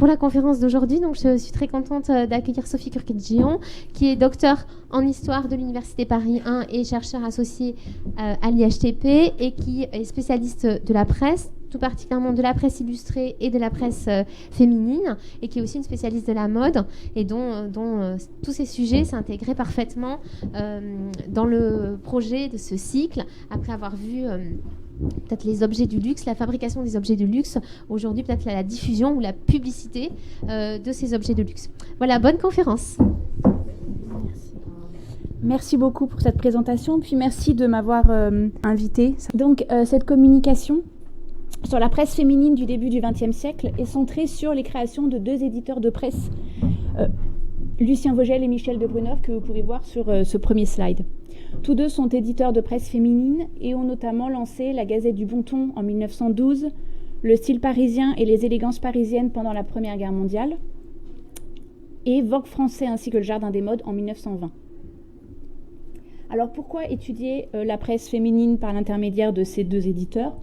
pour la conférence d'aujourd'hui. Donc, je suis très contente d'accueillir Sophie Curquet-Gillon, qui est docteure en histoire de l'Université Paris 1 et chercheur associé à l'IHTP et qui est spécialiste de la presse, tout particulièrement de la presse illustrée et de la presse féminine, et qui est aussi une spécialiste de la mode, et dont tous ces sujets s'intégraient parfaitement dans le projet de ce cycle, après avoir vu peut-être les objets du luxe, la fabrication des objets de luxe, aujourd'hui peut-être la diffusion ou la publicité de ces objets de luxe. Voilà, bonne conférence. Merci beaucoup pour cette présentation, puis merci de m'avoir invitée. Donc cette communication sur la presse féminine du début du XXe siècle est centrée sur les créations de deux éditeurs de presse, Lucien Vogel et Michel de Brunhoff, que vous pouvez voir sur ce premier slide. Tous deux sont éditeurs de presse féminine et ont notamment lancé la Gazette du Bon Ton en 1912, le Style parisien et les élégances parisiennes pendant la Première Guerre mondiale, et Vogue français ainsi que le Jardin des modes en 1920. Alors pourquoi étudier la presse féminine par l'intermédiaire de ces deux éditeurs ?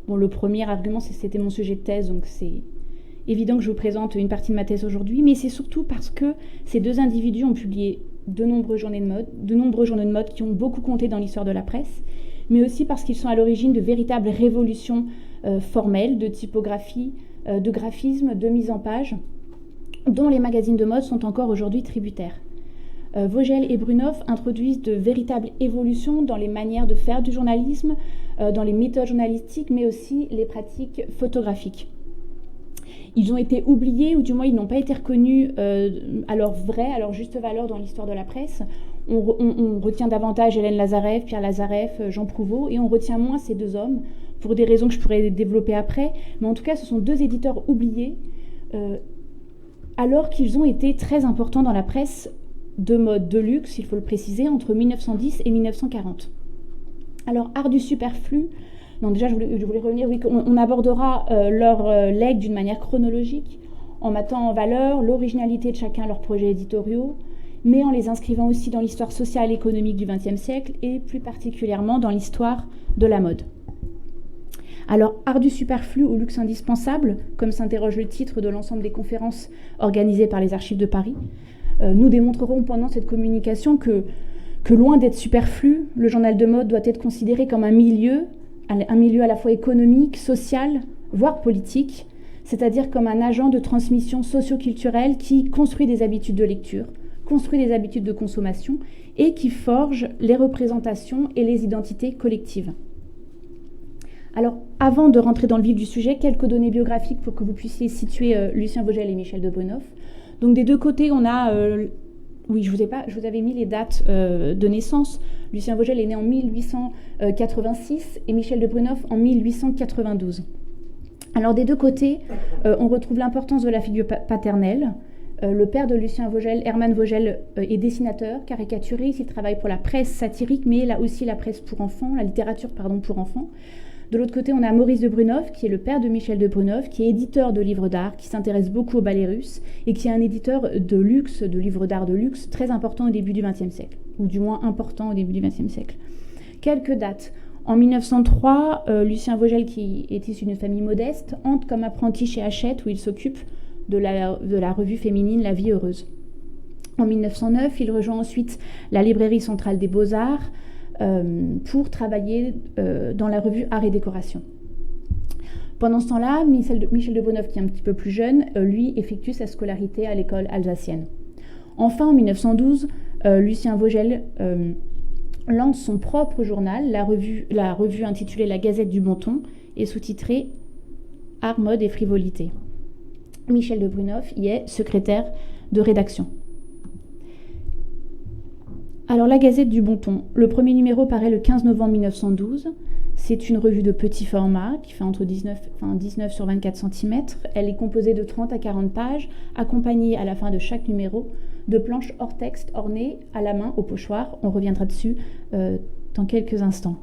Bon, le premier argument, c'était mon sujet de thèse, donc c'est évident que je vous présente une partie de ma thèse aujourd'hui, mais c'est surtout parce que ces deux individus ont publié de nombreux journaux de mode qui ont beaucoup compté dans l'histoire de la presse, mais aussi parce qu'ils sont à l'origine de véritables révolutions formelles, de typographie, de graphisme, de mise en page, dont les magazines de mode sont encore aujourd'hui tributaires. Vogel et Brunhoff introduisent de véritables évolutions dans les manières de faire du journalisme, dans les méthodes journalistiques, mais aussi les pratiques photographiques. Ils ont été oubliés, ou du moins ils n'ont pas été reconnus à leur juste valeur dans l'histoire de la presse. On retient davantage Hélène Lazareff, Pierre Lazareff, Jean Prouvost, et on retient moins ces deux hommes, pour des raisons que je pourrais développer après. Mais en tout cas, ce sont deux éditeurs oubliés, alors qu'ils ont été très importants dans la presse de mode de luxe, il faut le préciser, entre 1910 et 1940. Alors, art du superflu, non, déjà je voulais revenir, oui, on abordera leur legs d'une manière chronologique, en mettant en valeur l'originalité de chacun leurs projets éditoriaux, mais en les inscrivant aussi dans l'histoire sociale et économique du XXe siècle, et plus particulièrement dans l'histoire de la mode. Alors, art du superflu ou luxe indispensable, comme s'interroge le titre de l'ensemble des conférences organisées par les Archives de Paris, nous démontrerons pendant cette communication que loin d'être superflu, le journal de mode doit être considéré comme un milieu à la fois économique, social, voire politique, c'est-à-dire comme un agent de transmission socio-culturelle qui construit des habitudes de lecture, construit des habitudes de consommation et qui forge les représentations et les identités collectives. Alors, avant de rentrer dans le vif du sujet, quelques données biographiques pour que vous puissiez situer Lucien Vogel et Michel de Brunhoff. Donc des deux côtés, on a... oui, je vous avais mis les dates de naissance. Lucien Vogel est né en 1886 et Michel de Brunhoff en 1892. Alors des deux côtés, on retrouve l'importance de la figure paternelle. Le père de Lucien Vogel, Hermann Vogel, est dessinateur, caricaturiste. Il travaille pour la presse satirique, mais là aussi la presse pour enfants, la littérature pour enfants. De l'autre côté, on a Maurice de Brunhoff, qui est le père de Michel de Brunhoff, qui est éditeur de livres d'art, qui s'intéresse beaucoup au ballet russe et qui est un éditeur de luxe, de livres d'art de luxe, très important au début du XXe siècle, ou du moins important au début du XXe siècle. Quelques dates. En 1903, Lucien Vogel, qui est issu d'une famille modeste, entre comme apprenti chez Hachette, où il s'occupe de la revue féminine La Vie Heureuse. En 1909, il rejoint ensuite la librairie centrale des Beaux-Arts, pour travailler dans la revue Art et Décoration. Pendant ce temps-là, Michel de Brunhoff, qui est un petit peu plus jeune, lui effectue sa scolarité à l'école alsacienne. Enfin, en 1912, Lucien Vogel lance son propre journal, la revue intitulée La Gazette du Bon Ton, et sous-titrée Art, mode et frivolité. Michel de Brunhoff y est secrétaire de rédaction. Alors, la Gazette du Bon Ton. Le premier numéro paraît le 15 novembre 1912. C'est une revue de petit format qui fait entre 19 sur 24 cm. Elle est composée de 30 à 40 pages, accompagnée à la fin de chaque numéro de planches hors texte ornées à la main au pochoir. On reviendra dessus dans quelques instants.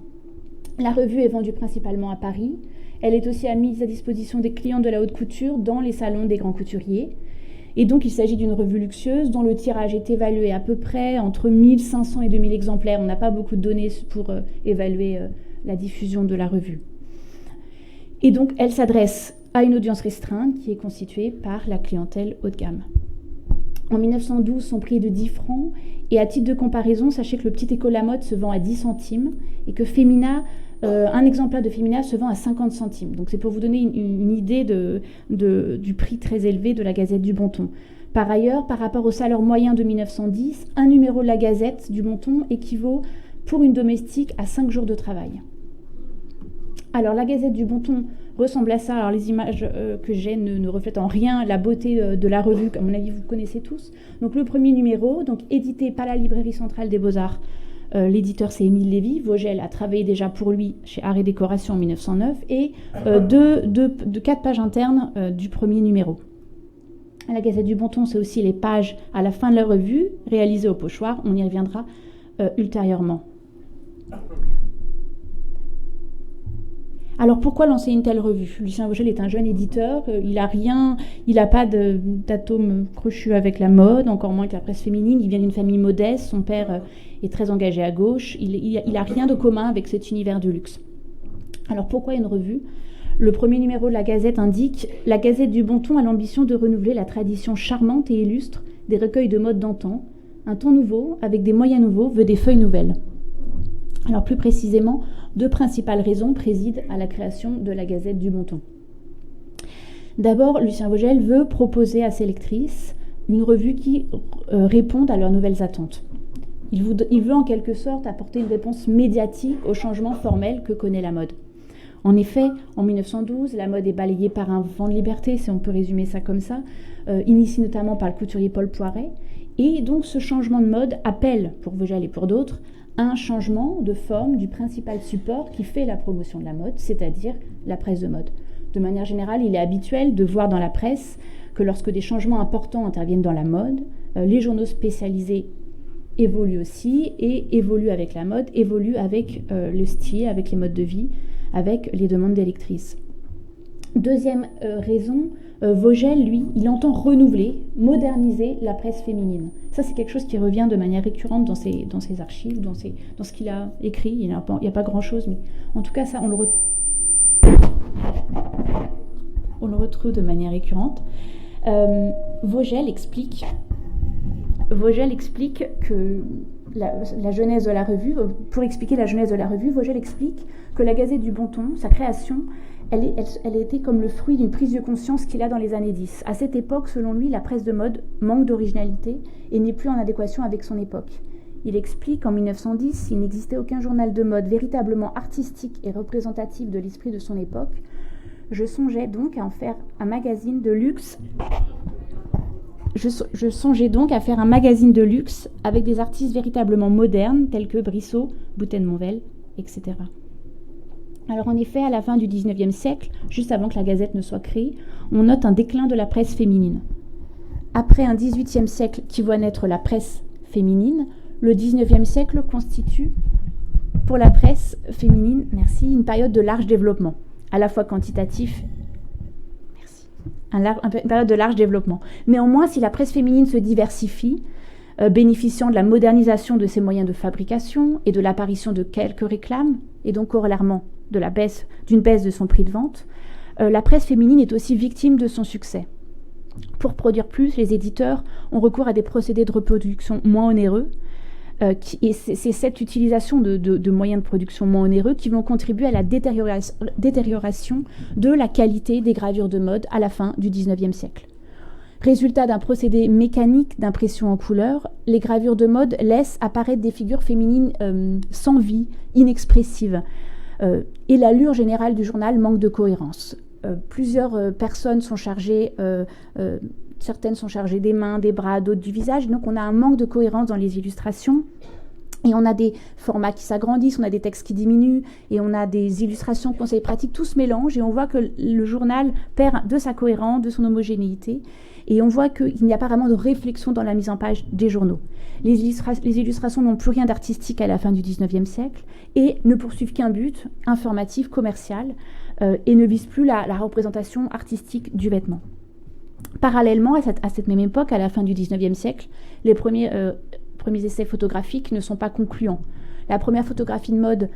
La revue est vendue principalement à Paris. Elle est aussi mise à disposition des clients de la haute couture dans les salons des grands couturiers. Et donc, il s'agit d'une revue luxueuse dont le tirage est évalué à peu près entre 1500 et 2000 exemplaires. On n'a pas beaucoup de données pour évaluer la diffusion de la revue. Et donc, elle s'adresse à une audience restreinte qui est constituée par la clientèle haut de gamme. En 1912, son prix est de 10 francs. Et à titre de comparaison, sachez que le petit écho Lamotte se vend à 10 centimes et que Femina, un exemplaire de Femina se vend à 50 centimes. Donc c'est pour vous donner une idée du prix très élevé de la Gazette du Bon Ton. Par ailleurs, par rapport au salaire moyen de 1910, un numéro de la Gazette du Bon Ton équivaut pour une domestique à 5 jours de travail. Alors la Gazette du Bon Ton ressemble à ça. Alors les images que j'ai ne reflètent en rien la beauté de la revue, à mon avis vous connaissez tous. Donc le premier numéro, donc édité par la Librairie centrale des Beaux-Arts, l'éditeur c'est Émile Lévy. Vogel a travaillé déjà pour lui chez Art et Décoration en 1909, et 4 pages internes du premier numéro. La Gazette du Bon Ton, c'est aussi les pages à la fin de la revue, réalisées au pochoir. On y reviendra ultérieurement. Alors pourquoi lancer une telle revue ? Lucien Vogel est un jeune éditeur, il n'a pas d'atome crochu avec la mode, encore moins avec la presse féminine. Il vient d'une famille modeste, son père est très engagé à gauche, il n'a rien de commun avec cet univers du luxe. Alors pourquoi une revue ? Le premier numéro de la Gazette indique « La Gazette du Bon Ton a l'ambition de renouveler la tradition charmante et illustre des recueils de mode d'antan. Un ton nouveau, avec des moyens nouveaux, veut des feuilles nouvelles. » Alors plus précisément, 2 principales raisons président à la création de la Gazette du Bon Ton. D'abord, Lucien Vogel veut proposer à ses lectrices une revue qui réponde à leurs nouvelles attentes. Il veut en quelque sorte apporter une réponse médiatique aux changements formels que connaît la mode. En effet, en 1912, la mode est balayée par un vent de liberté, si on peut résumer ça comme ça, initié notamment par le couturier Paul Poiret. Et donc ce changement de mode appelle, pour Vogel et pour d'autres, un changement de forme du principal support qui fait la promotion de la mode, c'est-à-dire la presse de mode. De manière générale, il est habituel de voir dans la presse que lorsque des changements importants interviennent dans la mode, les journaux spécialisés évoluent aussi et évoluent avec la mode, évoluent avec le style, avec les modes de vie, avec les demandes des lectrices. Deuxième raison, Vogel, lui, il entend renouveler, moderniser la presse féminine. Ça, c'est quelque chose qui revient de manière récurrente dans ses archives, dans ce qu'il a écrit. Il n'y a pas grand-chose, mais en tout cas, ça, on le retrouve de manière récurrente. Vogel explique que la genèse de la revue, pour expliquer la genèse de la revue, Vogel explique que la Gazette du Bon Ton, sa création, elle a été comme le fruit d'une prise de conscience qu'il a dans les années 10. À cette époque, selon lui, la presse de mode manque d'originalité et n'est plus en adéquation avec son époque. Il explique qu'en 1910, il n'existait aucun journal de mode véritablement artistique et représentatif de l'esprit de son époque. Je songeais donc à en faire un magazine de luxe. Je songeais donc à faire un magazine de luxe avec des artistes véritablement modernes tels que Brissot, Boutten-Monvel, etc. Alors en effet, à la fin du XIXe siècle, juste avant que la Gazette ne soit créée, on note un déclin de la presse féminine. Après un XVIIIe siècle qui voit naître la presse féminine, le XIXe siècle constitue pour la presse féminine, une période de large développement, à la fois quantitatif, une période de large développement. Néanmoins, si la presse féminine se diversifie, bénéficiant de la modernisation de ses moyens de fabrication et de l'apparition de quelques réclames, et donc corollairement d'une baisse de son prix de vente, la presse féminine est aussi victime de son succès. Pour produire plus, les éditeurs ont recours à des procédés de reproduction moins onéreux, et c'est cette utilisation de moyens de production moins onéreux qui vont contribuer à la détérioration de la qualité des gravures de mode à la fin du XIXe siècle. Résultat d'un procédé mécanique d'impression en couleur, les gravures de mode laissent apparaître des figures féminines sans vie, inexpressives, et l'allure générale du journal manque de cohérence. Plusieurs personnes sont chargées, certaines sont chargées des mains, des bras, d'autres du visage, donc on a un manque de cohérence dans les illustrations. Et on a des formats qui s'agrandissent, on a des textes qui diminuent, et on a des illustrations, conseils pratiques, tout se mélange, et on voit que le journal perd de sa cohérence, de son homogénéité, et on voit qu'il n'y a pas vraiment de réflexion dans la mise en page des journaux. Les illustrations n'ont plus rien d'artistique à la fin du XIXe siècle, et ne poursuivent qu'un but informatif, commercial, et ne visent plus la représentation artistique du vêtement. Parallèlement, à cette même époque, à la fin du XIXe siècle, les premiers essais photographiques ne sont pas concluants. La première photographie de mode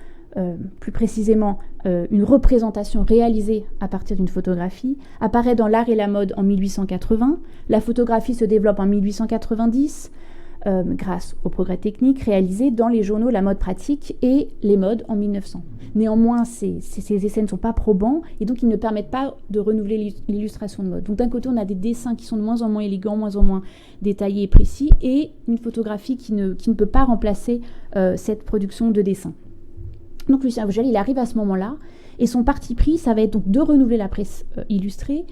plus précisément une représentation réalisée à partir d'une photographie, apparaît dans l'art et la mode en 1880. La photographie se développe en 1890 grâce aux progrès techniques réalisés dans les journaux La Mode Pratique et Les Modes en 1900. Néanmoins, ces essais ne sont pas probants et donc ils ne permettent pas de renouveler l'illustration de mode. Donc d'un côté, on a des dessins qui sont de moins en moins élégants, moins en moins détaillés et précis, et une photographie qui ne peut pas remplacer cette production de dessin. Donc Lucien Vogel, il arrive à ce moment-là, et son parti pris, ça va être donc de renouveler la presse illustrée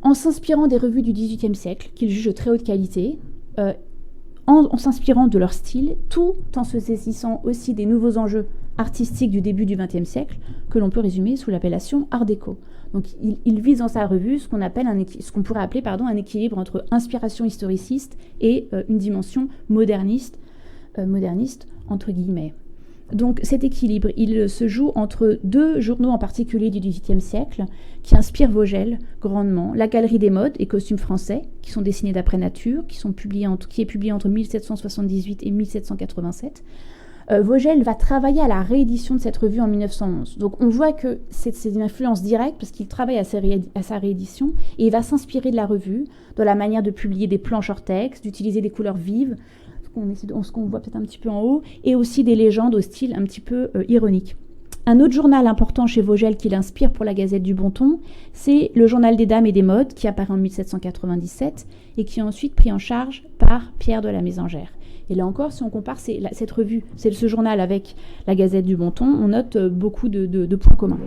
en s'inspirant des revues du XVIIIe siècle, qu'il juge de très haute qualité, en s'inspirant de leur style, tout en se saisissant aussi des nouveaux enjeux artistiques du début du XXe siècle, que l'on peut résumer sous l'appellation Art déco. Donc il vise dans sa revue ce qu'on pourrait appeler un équilibre entre inspiration historiciste et une dimension moderniste entre guillemets. Donc cet équilibre, il se joue entre deux journaux en particulier du XVIIIe siècle qui inspirent Vogel grandement. La Galerie des modes et costumes français, qui sont dessinés d'après nature, qui est publié entre 1778 et 1787. Vogel va travailler à la réédition de cette revue en 1911. Donc on voit que c'est une influence directe parce qu'il travaille à sa réédition et il va s'inspirer de la revue, de la manière de publier des planches hors texte, d'utiliser des couleurs vives, ce qu'on voit peut-être un petit peu en haut, et aussi des légendes au style un petit peu ironique. Un autre journal important chez Vogel qui l'inspire pour la Gazette du Bon Ton, c'est le Journal des Dames et des Modes, qui apparaît en 1797 et qui est ensuite pris en charge par Pierre de la Mésangère. Et là encore, si on compare cette revue, ce journal avec la Gazette du Bon Ton, on note beaucoup de points communs.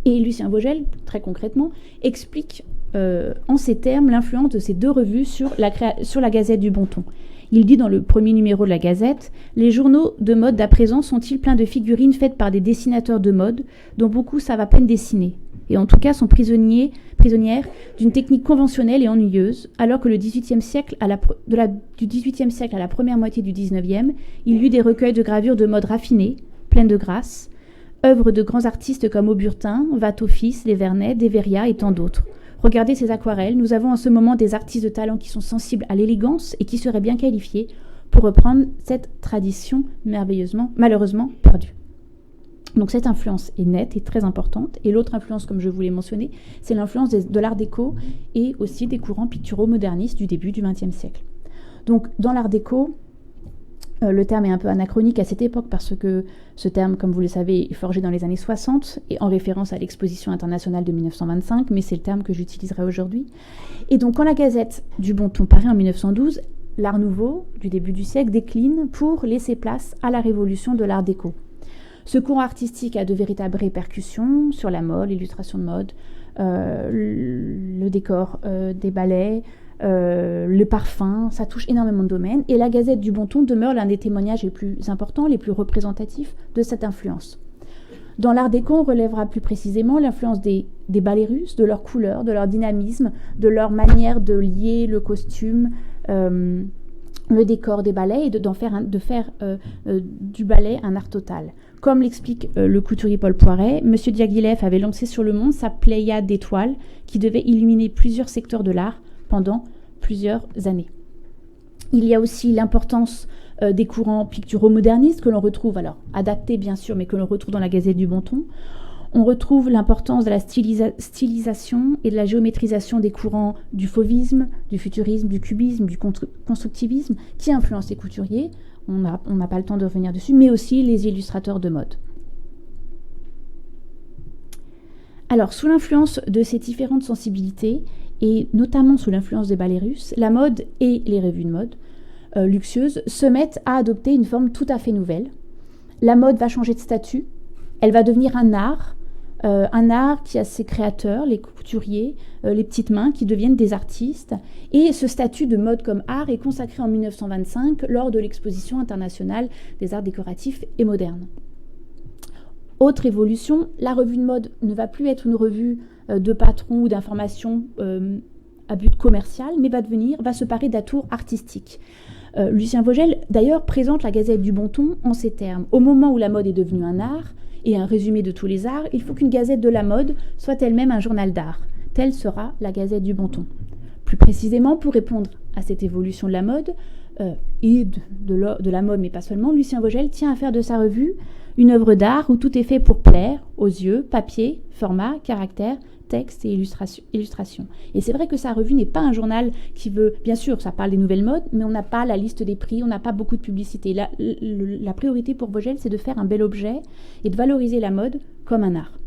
Et Lucien Vogel, très concrètement, explique en ces termes l'influence de ces deux revues sur la Gazette du Bon Ton. Il dit dans le premier numéro de la Gazette « Les journaux de mode d'à présent sont-ils pleins de figurines faites par des dessinateurs de mode dont beaucoup savent à peine dessiner, et en tout cas sont prisonnières d'une technique conventionnelle et ennuyeuse, alors que du XVIIIe siècle à la première moitié du XIXe, il y eut des recueils de gravures de mode raffinées, pleines de grâce, œuvres de grands artistes comme Auburtin, Watteau-Fils, Les Vernet, Deveria et tant d'autres. Regardez ces aquarelles, nous avons en ce moment des artistes de talent qui sont sensibles à l'élégance et qui seraient bien qualifiés pour reprendre cette tradition malheureusement perdue. » Donc cette influence est nette et très importante. Et l'autre influence, comme je vous l'ai mentionné, c'est l'influence de l'art déco et aussi des courants picturaux modernistes du début du XXe siècle. Donc dans l'art déco, le terme est un peu anachronique à cette époque parce que ce terme, comme vous le savez, est forgé dans les années 60 et en référence à l'exposition internationale de 1925, mais c'est le terme que j'utiliserai aujourd'hui. Et donc quand la Gazette du Bon Ton paraît en 1912, l'art nouveau du début du siècle décline pour laisser place à la révolution de l'art déco. Ce courant artistique a de véritables répercussions sur la mode, l'illustration de mode, le décor des ballets, le parfum, ça touche énormément de domaines, et la Gazette du Bon Ton demeure l'un des témoignages les plus importants, les plus représentatifs de cette influence. Dans l'art déco, on relèvera plus précisément l'influence des ballets russes, de leurs couleurs, de leur dynamisme, de leur manière de lier le costume, le décor des ballets, et de faire du ballet un art total. Comme l'explique le couturier Paul Poiret, M. Diaghilev avait lancé sur le monde sa pléiade d'étoiles qui devait illuminer plusieurs secteurs de l'art pendant plusieurs années. Il y a aussi l'importance des courants picturaux modernistes que l'on retrouve, alors adaptés bien sûr, mais que l'on retrouve dans la Gazette du Bon Ton. On retrouve l'importance de la stylisation et de la géométrisation des courants du fauvisme, du futurisme, du cubisme, du constructivisme, qui influencent les couturiers. On n'a pas le temps de revenir dessus, mais aussi les illustrateurs de mode. Alors, sous l'influence de ces différentes sensibilités, et notamment sous l'influence des ballets russes, la mode et les revues de mode luxueuses se mettent à adopter une forme tout à fait nouvelle. La mode va changer de statut, elle va devenir un art qui a ses créateurs, les couturiers, les petites mains qui deviennent des artistes. Et ce statut de mode comme art est consacré en 1925 lors de l'exposition internationale des arts décoratifs et modernes. Autre évolution, la revue de mode ne va plus être une revue de patrons ou d'information à but commercial, mais va se parer d'atours artistiques. Lucien Vogel, d'ailleurs, présente la Gazette du Bon Ton en ces termes. Au moment où la mode est devenue un art et un résumé de tous les arts, il faut qu'une Gazette de la mode soit elle-même un journal d'art. Telle sera la Gazette du Bon Ton. Plus précisément, pour répondre à cette évolution de la mode, et de la mode, mais pas seulement, Lucien Vogel tient à faire de sa revue une œuvre d'art où tout est fait pour plaire aux yeux, papier, format, caractère, texte et illustration. Et c'est vrai que sa revue n'est pas un journal qui veut, bien sûr, ça parle des nouvelles modes, mais on n'a pas la liste des prix, on n'a pas beaucoup de publicité. La priorité pour Vogel, c'est de faire un bel objet et de valoriser la mode comme un art.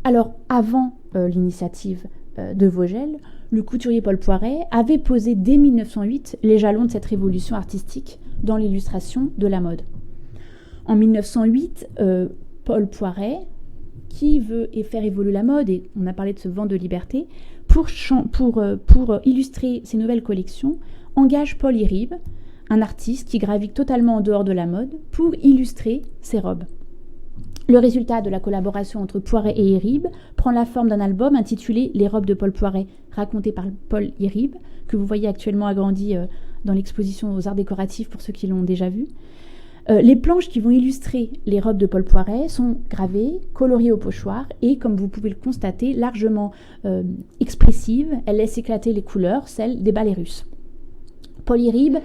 Alors, avant l'initiative de Vogel, le couturier Paul Poiret avait posé dès 1908 les jalons de cette révolution artistique dans l'illustration de la mode. En 1908, Paul Poiret, qui veut faire évoluer la mode, et on a parlé de ce vent de liberté, pour illustrer ses nouvelles collections, engage Paul Iribe, un artiste qui gravigue totalement en dehors de la mode, pour illustrer ses robes. Le résultat de la collaboration entre Poiret et Iribe prend la forme d'un album intitulé « Les robes de Paul Poiret », raconté par Paul Iribe, que vous voyez actuellement agrandi dans l'exposition aux arts décoratifs pour ceux qui l'ont déjà vu. Les planches qui vont illustrer les robes de Paul Poiret sont gravées, coloriées au pochoir et, comme vous pouvez le constater, largement expressives. Elles laissent éclater les couleurs, celles des ballets russes. Paul Iribe,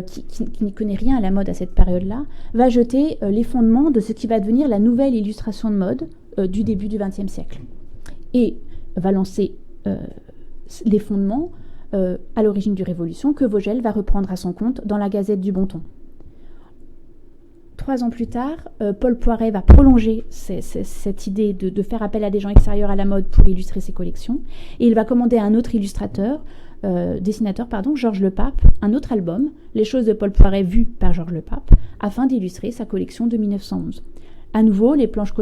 qui n'y connaît rien à la mode à cette période-là, va jeter les fondements de ce qui va devenir la nouvelle illustration de mode du début du XXe siècle. Et va lancer les fondements à l'origine du Révolution que Vogel va reprendre à son compte dans la Gazette du Bon Ton. 3 ans plus tard, Paul Poiret va prolonger cette idée de faire appel à des gens extérieurs à la mode pour illustrer ses collections. Et il va commander à un autre dessinateur, Georges Lepape, un autre album, Les choses de Paul Poiret vues par Georges Lepape, afin d'illustrer sa collection de 1911. À nouveau, les planches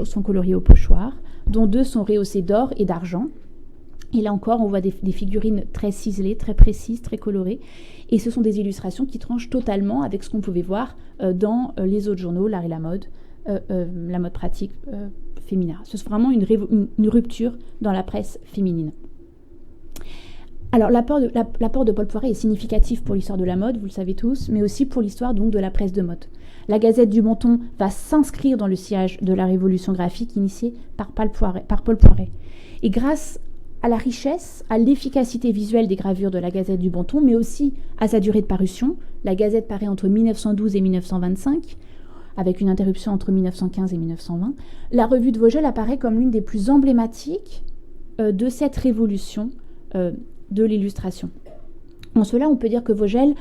sont coloriées au pochoir, dont 2 sont rehaussées d'or et d'argent. Et là encore, on voit des figurines très ciselées, très précises, très colorées. Et ce sont des illustrations qui tranchent totalement avec ce qu'on pouvait voir dans les autres journaux, l'art et la mode pratique féminin. C'est vraiment une rupture dans la presse féminine. Alors, l'apport de Paul Poiret est significatif pour l'histoire de la mode, vous le savez tous, mais aussi pour l'histoire donc de la presse de mode. La Gazette du Bon Ton va s'inscrire dans le sillage de la révolution graphique initiée par Paul Poiret. Et grâce à la richesse, à l'efficacité visuelle des gravures de la Gazette du Bon Ton, mais aussi à sa durée de parution. La Gazette paraît entre 1912 et 1925, avec une interruption entre 1915 et 1920. La revue de Vogel apparaît comme l'une des plus emblématiques de cette révolution de l'illustration. En cela, on peut dire que Vogel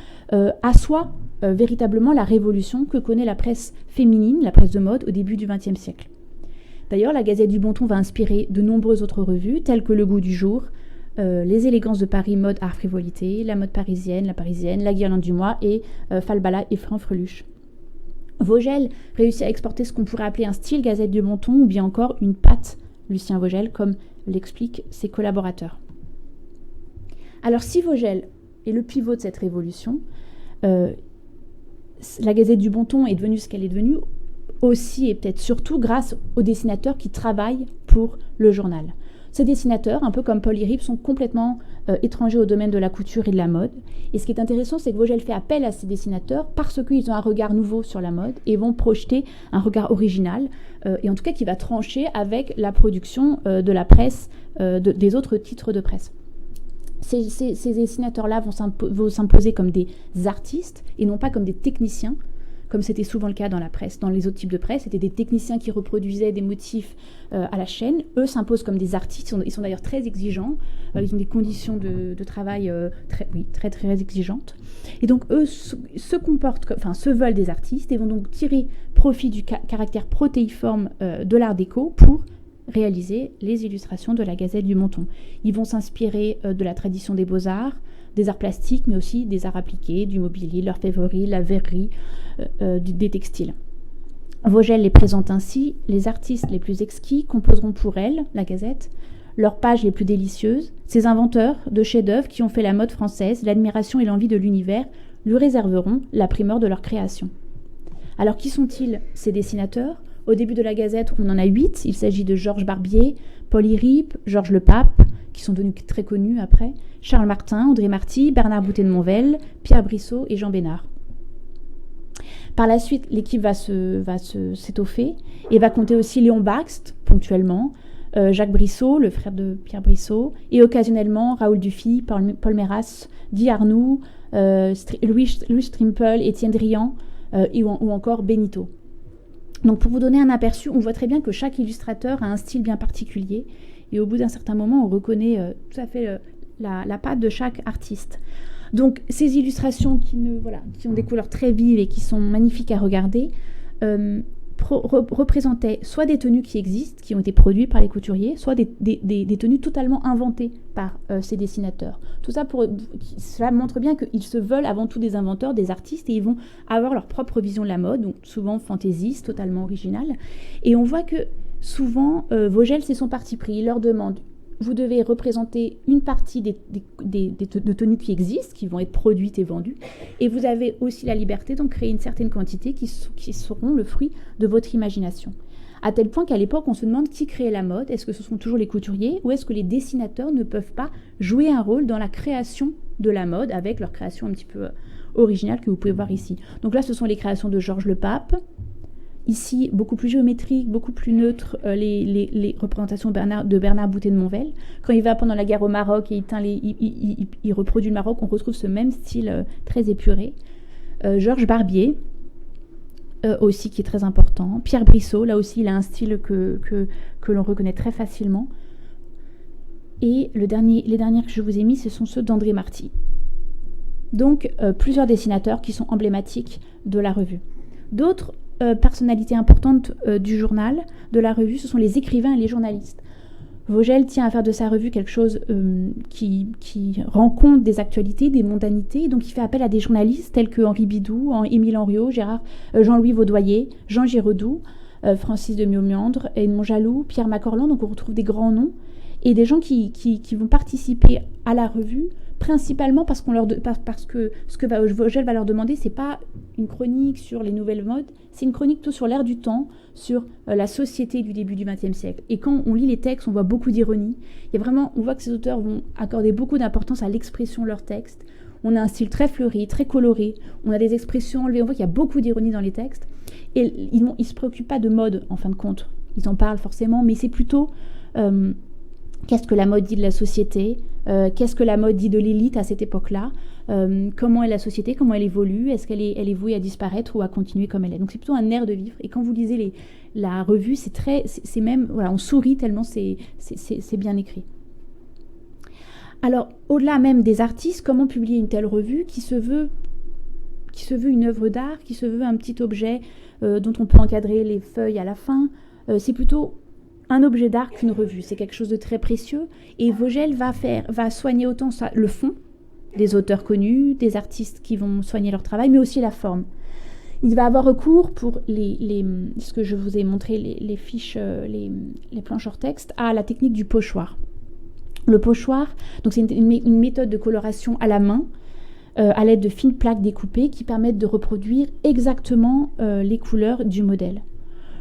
assoit véritablement la révolution que connaît la presse féminine, la presse de mode, au début du XXe siècle. D'ailleurs, la Gazette du Bon Ton va inspirer de nombreuses autres revues, telles que Le Goût du Jour, Les Élégances de Paris, Mode, Art, Frivolité, La Mode Parisienne, La Guirlande du Mois et Falbala et Franfreluche. Vogel réussit à exporter ce qu'on pourrait appeler un style Gazette du Bon Ton ou bien encore une patte Lucien Vogel, comme l'expliquent ses collaborateurs. Alors, si Vogel est le pivot de cette révolution, la Gazette du Bon Ton est devenue ce qu'elle est devenue aussi et peut-être surtout grâce aux dessinateurs qui travaillent pour le journal. Ces dessinateurs, un peu comme Paul Iribe, sont complètement étrangers au domaine de la couture et de la mode. Et ce qui est intéressant, c'est que Vogel fait appel à ces dessinateurs parce qu'ils ont un regard nouveau sur la mode et vont projeter un regard original, et en tout cas qui va trancher avec la production de la presse, des autres titres de presse. Ces dessinateurs-là vont s'imposer comme des artistes et non pas comme des techniciens, comme c'était souvent le cas dans la presse, dans les autres types de presse. C'était des techniciens qui reproduisaient des motifs à la chaîne. Eux s'imposent comme des artistes. Ils sont d'ailleurs très exigeants. Ils ont des conditions de travail très, très exigeantes. Et donc, eux se veulent des artistes et vont donc tirer profit du caractère protéiforme de l'art déco pour réaliser les illustrations de la Gazette du Bon Ton. Ils vont s'inspirer de la tradition des beaux-arts, des arts plastiques, mais aussi des arts appliqués, du mobilier, l'orfèvrerie, la verrerie, des textiles. Vogel les présente ainsi: les artistes les plus exquis composeront pour elle, la Gazette, leurs pages les plus délicieuses. Ces inventeurs de chefs-d'œuvre qui ont fait la mode française, l'admiration et l'envie de l'univers lui réserveront la primeur de leur création. Alors, qui sont-ils, ces dessinateurs ? Au début de la Gazette, on en a 8. Il s'agit de Georges Barbier, Paul Iribe, Georges Lepape, qui sont devenus très connus après, Charles Martin, André Marty, Bernard Boutet de Monvel, Pierre Brissot et Jean Bénard. Par la suite, l'équipe va s'étoffer et va compter aussi Léon Bakst, ponctuellement, Jacques Brissot, le frère de Pierre Brissot, et occasionnellement Raoul Dufy, Paul Meras, Guy Arnoux, Louis Strimpel, Étienne Drian, ou encore Benito. Donc pour vous donner un aperçu, on voit très bien que chaque illustrateur a un style bien particulier, et au bout d'un certain moment, on reconnaît tout à fait la patte de chaque artiste. Donc ces illustrations qui ont des couleurs très vives et qui sont magnifiques à regarder, représentaient soit des tenues qui existent, qui ont été produites par les couturiers, soit des tenues totalement inventées par ces dessinateurs. Tout ça, cela montre bien qu'ils se veulent avant tout des inventeurs, des artistes, et ils vont avoir leur propre vision de la mode, donc souvent fantaisiste, totalement originale. Et on voit que souvent, Vogel, c'est son parti pris. Il leur demande: vous devez représenter une partie de tenues qui existent, qui vont être produites et vendues, et vous avez aussi la liberté d'en créer une certaine quantité qui seront le fruit de votre imagination. À tel point qu'à l'époque, on se demande qui crée la mode. Est-ce que ce sont toujours les couturiers, ou est-ce que les dessinateurs ne peuvent pas jouer un rôle dans la création de la mode, avec leur création un petit peu originale que vous pouvez voir ici. Donc là, ce sont les créations de Georges Le Pape. Ici, beaucoup plus géométrique, beaucoup plus neutre, les représentations de Bernard Boutet de Monvel. Quand il va pendant la guerre au Maroc et il reproduit le Maroc, on retrouve ce même style très épuré. Georges Barbier, aussi, qui est très important. Pierre Brissot, là aussi, il a un style que l'on reconnaît très facilement. Et les derniers que je vous ai mis, ce sont ceux d'André Marty. Donc, plusieurs dessinateurs qui sont emblématiques de la revue. D'autres personnalités importantes du journal, de la revue, ce sont les écrivains et les journalistes. Vogel tient à faire de sa revue quelque chose qui rend compte des actualités, des mondanités, donc il fait appel à des journalistes tels que Henri Bidou, Émile Henriot, Jean-Louis Vaudoyer, Jean Giraudoux, Francis de Miomandre, Edmond Jaloux, Pierre Macorlan, donc on retrouve des grands noms, et des gens qui vont participer à la revue, principalement parce que ce que Vogel va leur demander, c'est pas une chronique sur les nouvelles modes, c'est une chronique plutôt sur l'air du temps, sur la société du début du XXe siècle. Et quand on lit les textes, on voit beaucoup d'ironie. On voit que ces auteurs vont accorder beaucoup d'importance à l'expression de leurs textes. On a un style très fleuri, très coloré. On a des expressions enlevées. On voit qu'il y a beaucoup d'ironie dans les textes. Et ils ne se préoccupent pas de mode, en fin de compte. Ils en parlent forcément, mais c'est plutôt qu'est-ce que la mode dit de la société, qu'est-ce que la mode dit de l'élite à cette époque-là, comment est la société, comment elle évolue, est-ce qu'elle est vouée à disparaître ou à continuer comme elle est. Donc c'est plutôt un air de vivre. Et quand vous lisez la revue, c'est même, voilà, on sourit tellement c'est bien écrit. Alors, au-delà même des artistes, comment publier une telle revue qui se veut une œuvre d'art, qui se veut un petit objet dont on peut encadrer les feuilles à la fin. C'est plutôt un objet d'art qu'une revue. C'est quelque chose de très précieux. Et Vogel va soigner autant le fond, des auteurs connus, des artistes qui vont soigner leur travail, mais aussi la forme. Il va avoir recours pour ce que je vous ai montré, les fiches, les planches hors texte, à la technique du pochoir. Le pochoir, donc c'est une méthode de coloration à la main, à l'aide de fines plaques découpées qui permettent de reproduire exactement les couleurs du modèle.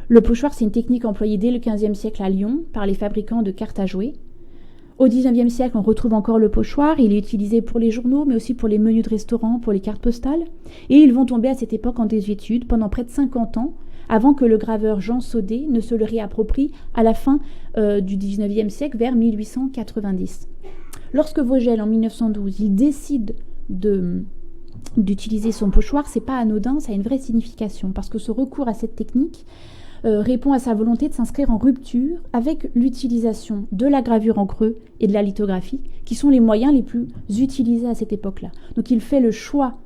Le pochoir, c'est une technique employée dès le XVe siècle à Lyon par les fabricants de cartes à jouer. Au XIXe siècle, on retrouve encore le pochoir. Il est utilisé pour les journaux, mais aussi pour les menus de restaurants, pour les cartes postales. Et ils vont tomber à cette époque en désuétude pendant près de 50 ans, avant que le graveur Jean Saudet ne se le réapproprie à la fin du XIXe siècle, vers 1890. Lorsque Vogel, en 1912, il décide d'utiliser son pochoir, c'est pas anodin, ça a une vraie signification, parce que ce recours à cette technique répond à sa volonté de s'inscrire en rupture avec l'utilisation de la gravure en creux et de la lithographie, qui sont les moyens les plus utilisés à cette époque-là. Donc il fait le choix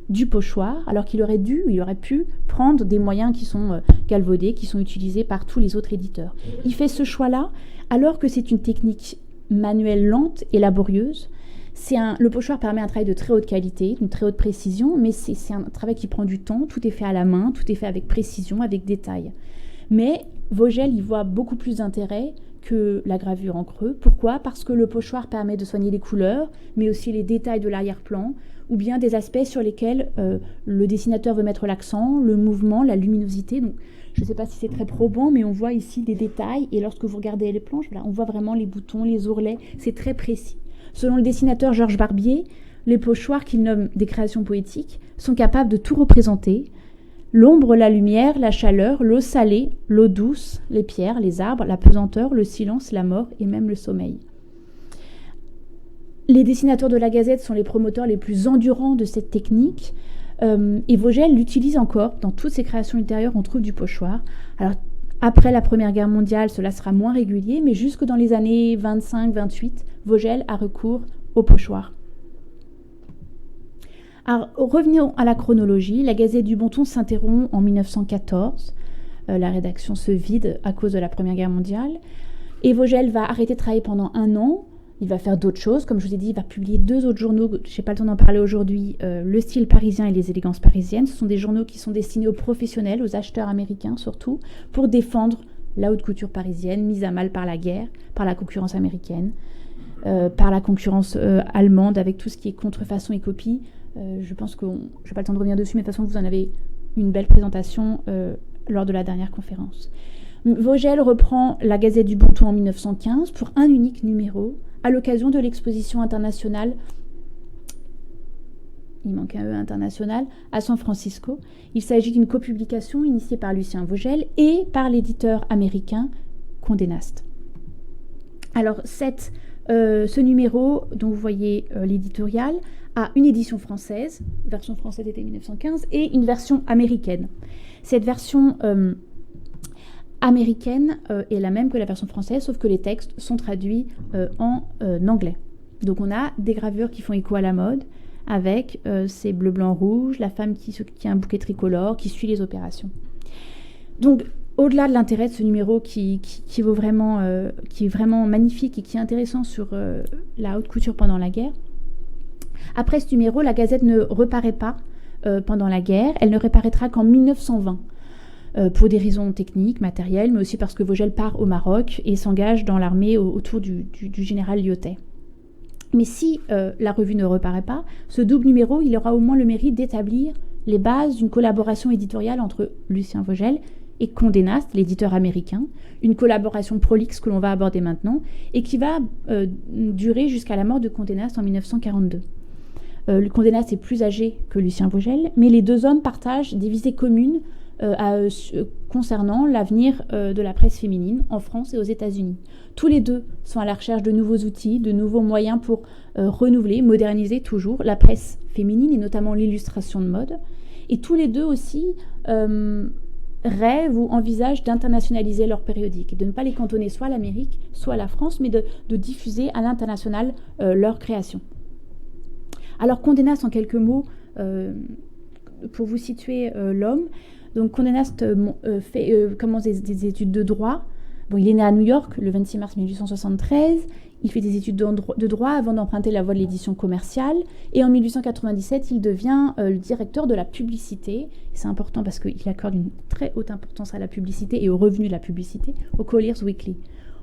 du pochoir, alors qu'il aurait pu prendre des moyens qui sont galvaudés, qui sont utilisés par tous les autres éditeurs. Il fait ce choix-là, alors que c'est une technique manuelle lente et laborieuse. Le pochoir permet un travail de très haute qualité, d'une très haute précision, mais c'est un travail qui prend du temps, tout est fait à la main, tout est fait avec précision, avec détail. Mais Vogel y voit beaucoup plus d'intérêt que la gravure en creux. Pourquoi ? Parce que le pochoir permet de soigner les couleurs, mais aussi les détails de l'arrière-plan, ou bien des aspects sur lesquels le dessinateur veut mettre l'accent, le mouvement, la luminosité. Donc, je ne sais pas si c'est très probant, mais on voit ici des détails, et lorsque vous regardez les planches, voilà, on voit vraiment les boutons, les ourlets, c'est très précis. Selon le dessinateur Georges Barbier, les pochoirs qu'il nomme des créations poétiques sont capables de tout représenter. L'ombre, la lumière, la chaleur, l'eau salée, l'eau douce, les pierres, les arbres, la pesanteur, le silence, la mort et même le sommeil. Les dessinateurs de la Gazette sont les promoteurs les plus endurants de cette technique. Et Vogel l'utilise encore. Dans toutes ses créations ultérieures, on trouve du pochoir. Alors, après la Première Guerre mondiale, cela sera moins régulier, mais jusque dans les années 25-28, Vogel a recours au pochoir. Alors, revenons à la chronologie. La Gazette du Bonton s'interrompt en 1914. La rédaction se vide à cause de la Première Guerre mondiale. Et Vogel va arrêter de travailler pendant 1 an. Il va faire d'autres choses. Comme je vous ai dit, il va publier 2 autres journaux. Je n'ai pas le temps d'en parler aujourd'hui. Le Style parisien et les élégances parisiennes. Ce sont des journaux qui sont destinés aux professionnels, aux acheteurs américains surtout, pour défendre la haute couture parisienne, mise à mal par la guerre, par la concurrence américaine, par la concurrence allemande, avec tout ce qui est contrefaçon et copie. Je pense que je n'ai pas le temps de revenir dessus, mais de toute façon, vous en avez une belle présentation lors de la dernière conférence. Vogel reprend la Gazette du Bonton en 1915 pour un unique numéro à l'occasion de l'exposition internationale, il manque un E international, à San Francisco. Il s'agit d'une copublication initiée par Lucien Vogel et par l'éditeur américain Condé Nast. Alors, ce numéro, dont vous voyez l'éditorial, a une édition française, version française était 1915, et une version américaine. Cette version américaine est la même que la version française, sauf que les textes sont traduits en anglais. Donc on a des gravures qui font écho à la mode, avec ces bleu, blanc, rouge, la femme qui a un bouquet tricolore, qui suit les opérations. Donc, au-delà de l'intérêt de ce numéro qui est vraiment magnifique et qui est intéressant sur la haute couture pendant la guerre, après ce numéro, la Gazette ne reparaît pas pendant la guerre, elle ne reparaîtra qu'en 1920. Pour des raisons techniques, matérielles, mais aussi parce que Vogel part au Maroc et s'engage dans l'armée autour du général Lyautey. Mais si la revue ne reparaît pas, ce double numéro, il aura au moins le mérite d'établir les bases d'une collaboration éditoriale entre Lucien Vogel et Condé Nast, l'éditeur américain, une collaboration prolixe que l'on va aborder maintenant, et qui va durer jusqu'à la mort de Condé Nast en 1942. Condé Nast est plus âgé que Lucien Vogel, mais les deux hommes partagent des visées communes concernant l'avenir de la presse féminine en France et aux États-Unis. Tous les deux sont à la recherche de nouveaux outils, de nouveaux moyens pour renouveler, moderniser toujours la presse féminine et notamment l'illustration de mode. Et tous les deux aussi rêvent ou envisagent d'internationaliser leurs périodiques et de ne pas les cantonner soit à l'Amérique, soit à la France, mais de diffuser à l'international leurs créations. Alors Condé Nast, en quelques mots, pour vous situer l'homme, donc Condé Nast commence des études de droit. Bon, il est né à New York le 26 mars 1873. Il fait des études de droit avant d'emprunter la voie de l'édition commerciale. Et en 1897, il devient le directeur de la publicité. C'est important parce qu'il accorde une très haute importance à la publicité et au revenu de la publicité, au Collier's Weekly.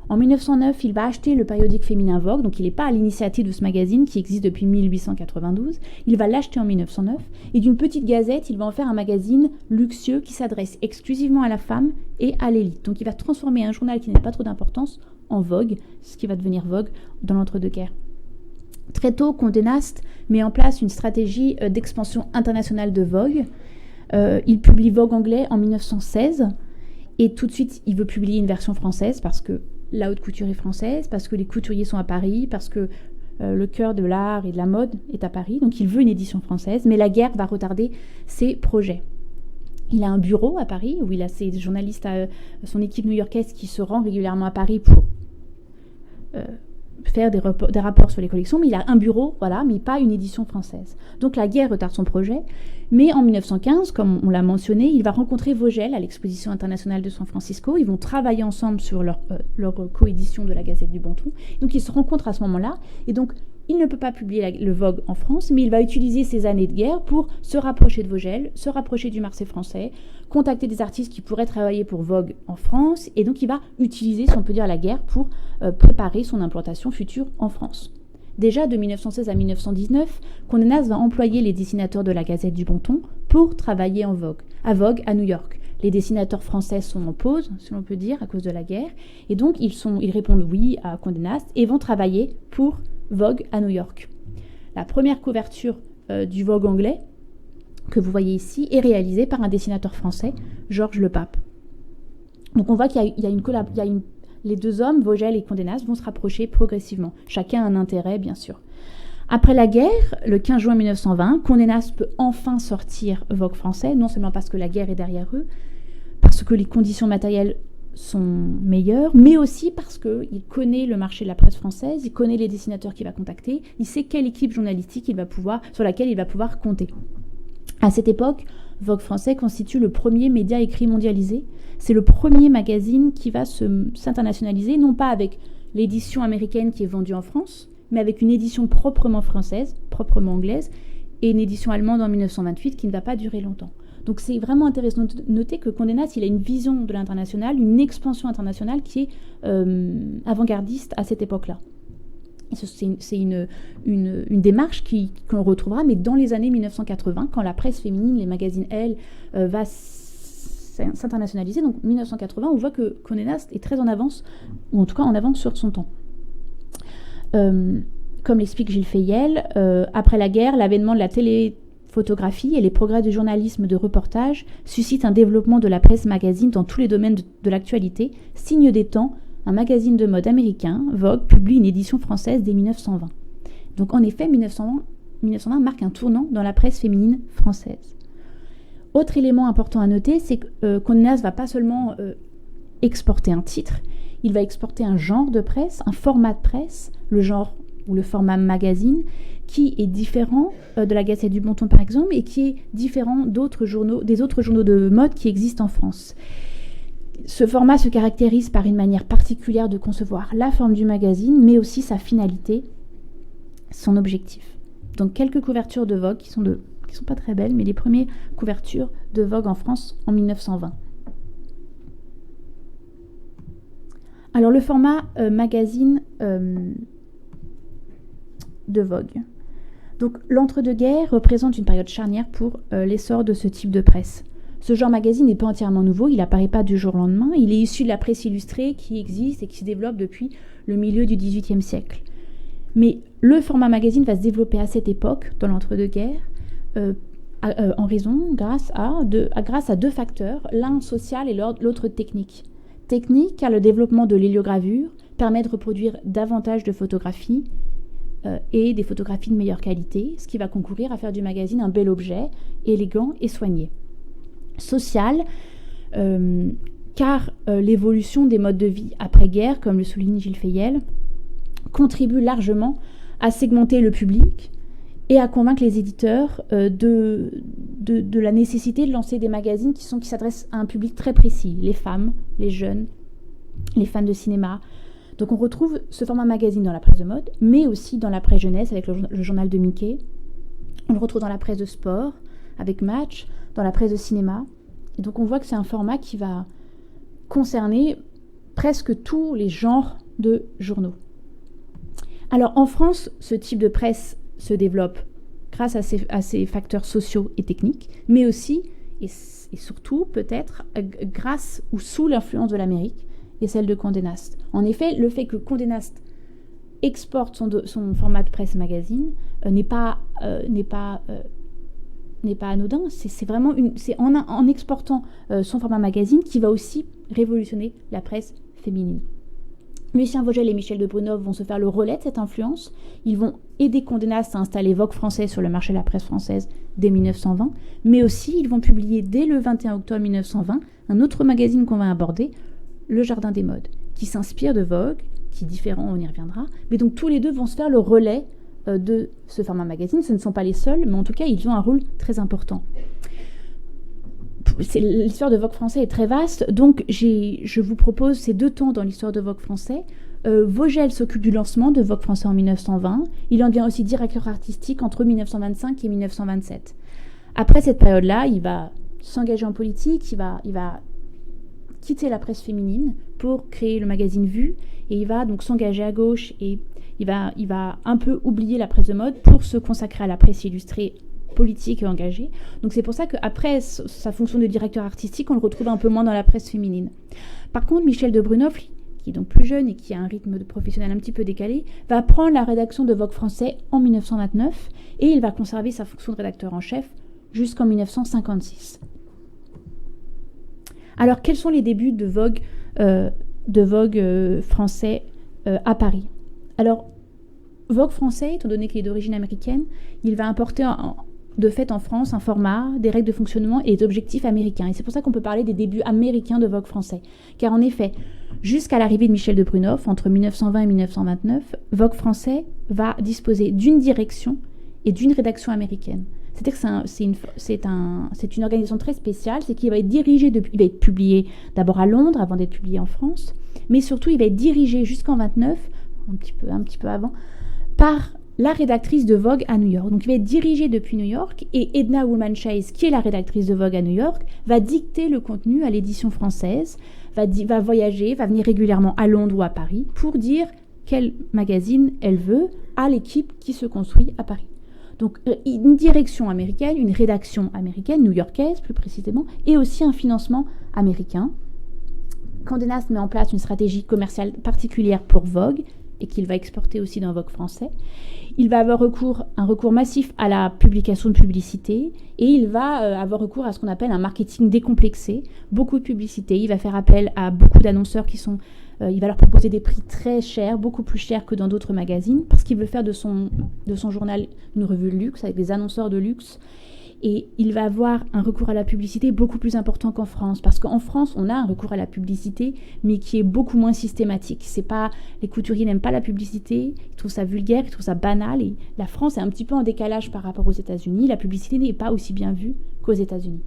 En 1909, il va acheter le périodique féminin Vogue, donc il n'est pas à l'initiative de ce magazine qui existe depuis 1892. Il va l'acheter en 1909 et d'une petite gazette, il va en faire un magazine luxueux qui s'adresse exclusivement à la femme et à l'élite. Donc il va transformer un journal qui n'a pas trop d'importance en Vogue, ce qui va devenir Vogue dans l'entre-deux-guerres. Très tôt, Condé Nast met en place une stratégie d'expansion internationale de Vogue. Il publie Vogue anglais en 1916 et tout de suite, il veut publier une version française parce que la haute couture est française, parce que les couturiers sont à Paris, parce que le cœur de l'art et de la mode est à Paris. Donc il veut une édition française, mais la guerre va retarder ses projets. Il a un bureau à Paris où il a ses journalistes, son équipe new-yorkaise qui se rend régulièrement à Paris pour faire des rapports sur les collections, mais il a un bureau, voilà, mais pas une édition française. Donc la guerre retarde son projet, mais en 1915, comme on l'a mentionné, il va rencontrer Vogel à l'exposition internationale de San Francisco. Ils vont travailler ensemble sur leur coédition de la Gazette du Bonton. Donc ils se rencontrent à ce moment-là, et donc il ne peut pas publier le Vogue en France, mais il va utiliser ces années de guerre pour se rapprocher de Vogel, se rapprocher du marché français, contacter des artistes qui pourraient travailler pour Vogue en France, et donc il va utiliser, si on peut dire, la guerre pour préparer son implantation future en France. Déjà, de 1916 à 1919, Condé Nast va employer les dessinateurs de la Gazette du Bonton pour travailler à Vogue à New York. Les dessinateurs français sont en pause, si l'on peut dire, à cause de la guerre, et donc ils répondent oui à Condé Nast et vont travailler pour Vogue à New York. La première couverture du Vogue anglais, que vous voyez ici, est réalisée par un dessinateur français, Georges Lepape. Donc on voit qu'il y a les deux hommes, Vogel et Condé Nast, vont se rapprocher progressivement. Chacun a un intérêt, bien sûr. Après la guerre, le 15 juin 1920, Condé Nast peut enfin sortir Vogue français, non seulement parce que la guerre est derrière eux, parce que les conditions matérielles sont meilleures, mais aussi parce qu'il connaît le marché de la presse française, il connaît les dessinateurs qu'il va contacter, il sait quelle équipe journalistique sur laquelle il va pouvoir compter. À cette époque, Vogue français constitue le premier média écrit mondialisé. C'est le premier magazine qui va s'internationaliser, non pas avec l'édition américaine qui est vendue en France, mais avec une édition proprement française, proprement anglaise, et une édition allemande en 1928 qui ne va pas durer longtemps. Donc c'est vraiment intéressant de noter que Condé Nast, il a une vision de l'international, une expansion internationale qui est avant-gardiste à cette époque-là. C'est une démarche qu'on retrouvera, mais dans les années 1980, quand la presse féminine, les magazines Elle, va s'internationaliser. Donc 1980, on voit que Condé Nast est très en avance, ou en tout cas en avance sur son temps. Comme l'explique Gilles Fayel, après la guerre, l'avènement de la téléphotographie et les progrès du journalisme de reportage suscitent un développement de la presse magazine dans tous les domaines de l'actualité. Signe des temps, un magazine de mode américain, Vogue, publie une édition française dès 1920. Donc en effet, 1920 marque un tournant dans la presse féminine française. Autre élément important à noter, c'est que Condé Nast ne va pas seulement exporter un titre, il va exporter un genre de presse, un format de presse, le genre ou le format magazine, qui est différent de la Gazette du Bon Ton par exemple, et qui est différent des autres journaux de mode qui existent en France. Ce format se caractérise par une manière particulière de concevoir la forme du magazine, mais aussi sa finalité, son objectif. Donc quelques couvertures de Vogue qui sont pas très belles, mais les premières couvertures de Vogue en France en 1920. Alors le format magazine de Vogue. Donc l'entre-deux-guerres représente une période charnière pour l'essor de ce type de presse. Ce genre magazine n'est pas entièrement nouveau, il n'apparaît pas du jour au lendemain, il est issu de la presse illustrée qui existe et qui se développe depuis le milieu du XVIIIe siècle. Mais le format magazine va se développer à cette époque, dans l'entre-deux-guerres, grâce à deux facteurs, l'un social et l'autre technique. Technique, car le développement de l'héliogravure permet de reproduire davantage de photographies et des photographies de meilleure qualité, ce qui va concourir à faire du magazine un bel objet, élégant et soigné. Social, car l'évolution des modes de vie après-guerre, comme le souligne Gilles Fayel, contribue largement à segmenter le public et à convaincre les éditeurs de la nécessité de lancer des magazines qui s'adressent à un public très précis, les femmes, les jeunes, les fans de cinéma. Donc on retrouve ce format magazine dans la presse de mode, mais aussi dans la presse jeunesse avec le journal de Mickey. On le retrouve dans la presse de sport, avec Match, dans la presse de cinéma. Et donc on voit que c'est un format qui va concerner presque tous les genres de journaux. Alors en France, ce type de presse se développe grâce à ces facteurs sociaux et techniques, mais aussi et surtout peut-être grâce ou sous l'influence de l'Amérique et celle de Condé Nast. En effet, le fait que Condé Nast exporte son format de presse magazine n'est pas anodin. C'est vraiment en exportant son format magazine qui va aussi révolutionner la presse féminine. Lucien Vogel et Michel de Brunov vont se faire le relais de cette influence. Ils vont aider Condé Nast à installer Vogue français sur le marché de la presse française dès 1920, mais aussi ils vont publier dès le 21 octobre 1920 un autre magazine qu'on va aborder, Le Jardin des modes, qui s'inspire de Vogue, qui est différent, on y reviendra, mais donc tous les deux vont se faire le relais de ce format magazine. Ce ne sont pas les seuls, mais en tout cas ils ont un rôle très important. L'histoire de Vogue français est très vaste, donc je vous propose ces deux temps dans l'histoire de Vogue français. Vogel s'occupe du lancement de Vogue français en 1920. Il en devient aussi directeur artistique entre 1925 et 1927. Après cette période-là, il va s'engager en politique, il va quitter la presse féminine pour créer le magazine Vue, et il va donc s'engager à gauche, et il va un peu oublier la presse de mode pour se consacrer à la presse illustrée politique et engagée. Donc c'est pour ça qu'après sa fonction de directeur artistique, on le retrouve un peu moins dans la presse féminine. Par contre, Michel de Brunov, qui est donc plus jeune et qui a un rythme de professionnel un petit peu décalé, va prendre la rédaction de Vogue français en 1929 et il va conserver sa fonction de rédacteur en chef jusqu'en 1956. Alors, quels sont les débuts de Vogue français à Paris ? Alors, Vogue français, étant donné qu'il est d'origine américaine, il va importer de fait en France un format, des règles de fonctionnement et des objectifs américains. Et c'est pour ça qu'on peut parler des débuts américains de Vogue français. Car en effet, jusqu'à l'arrivée de Michel de Brunoff, entre 1920 et 1929, Vogue français va disposer d'une direction et d'une rédaction américaine. C'est-à-dire que c'est une organisation très spéciale, c'est qu'il va être dirigé, il va être publié d'abord à Londres avant d'être publié en France, mais surtout il va être dirigé jusqu'en 29, un petit peu avant, par la rédactrice de Vogue à New York. Donc il va être dirigé depuis New York et Edna Woolman-Chase, qui est la rédactrice de Vogue à New York, va dicter le contenu à l'édition française, va voyager, va venir régulièrement à Londres ou à Paris pour dire quel magazine elle veut à l'équipe qui se construit à Paris. Donc une direction américaine, une rédaction américaine, new-yorkaise plus précisément, et aussi un financement américain. Condé Nast met en place une stratégie commerciale particulière pour Vogue et qu'il va exporter aussi dans Vogue français. Il va avoir un recours massif à la publication de publicité et il va avoir recours à ce qu'on appelle un marketing décomplexé, beaucoup de publicité. Il va faire appel à beaucoup d'annonceurs il va leur proposer des prix très chers, beaucoup plus chers que dans d'autres magazines, parce qu'il veut faire de son journal une revue de luxe avec des annonceurs de luxe. Et il va avoir un recours à la publicité beaucoup plus important qu'en France, parce qu'en France, on a un recours à la publicité, mais qui est beaucoup moins systématique. Les couturiers n'aiment pas la publicité, ils trouvent ça vulgaire, ils trouvent ça banal, et la France est un petit peu en décalage par rapport aux États-Unis. La publicité n'est pas aussi bien vue qu'aux États-Unis.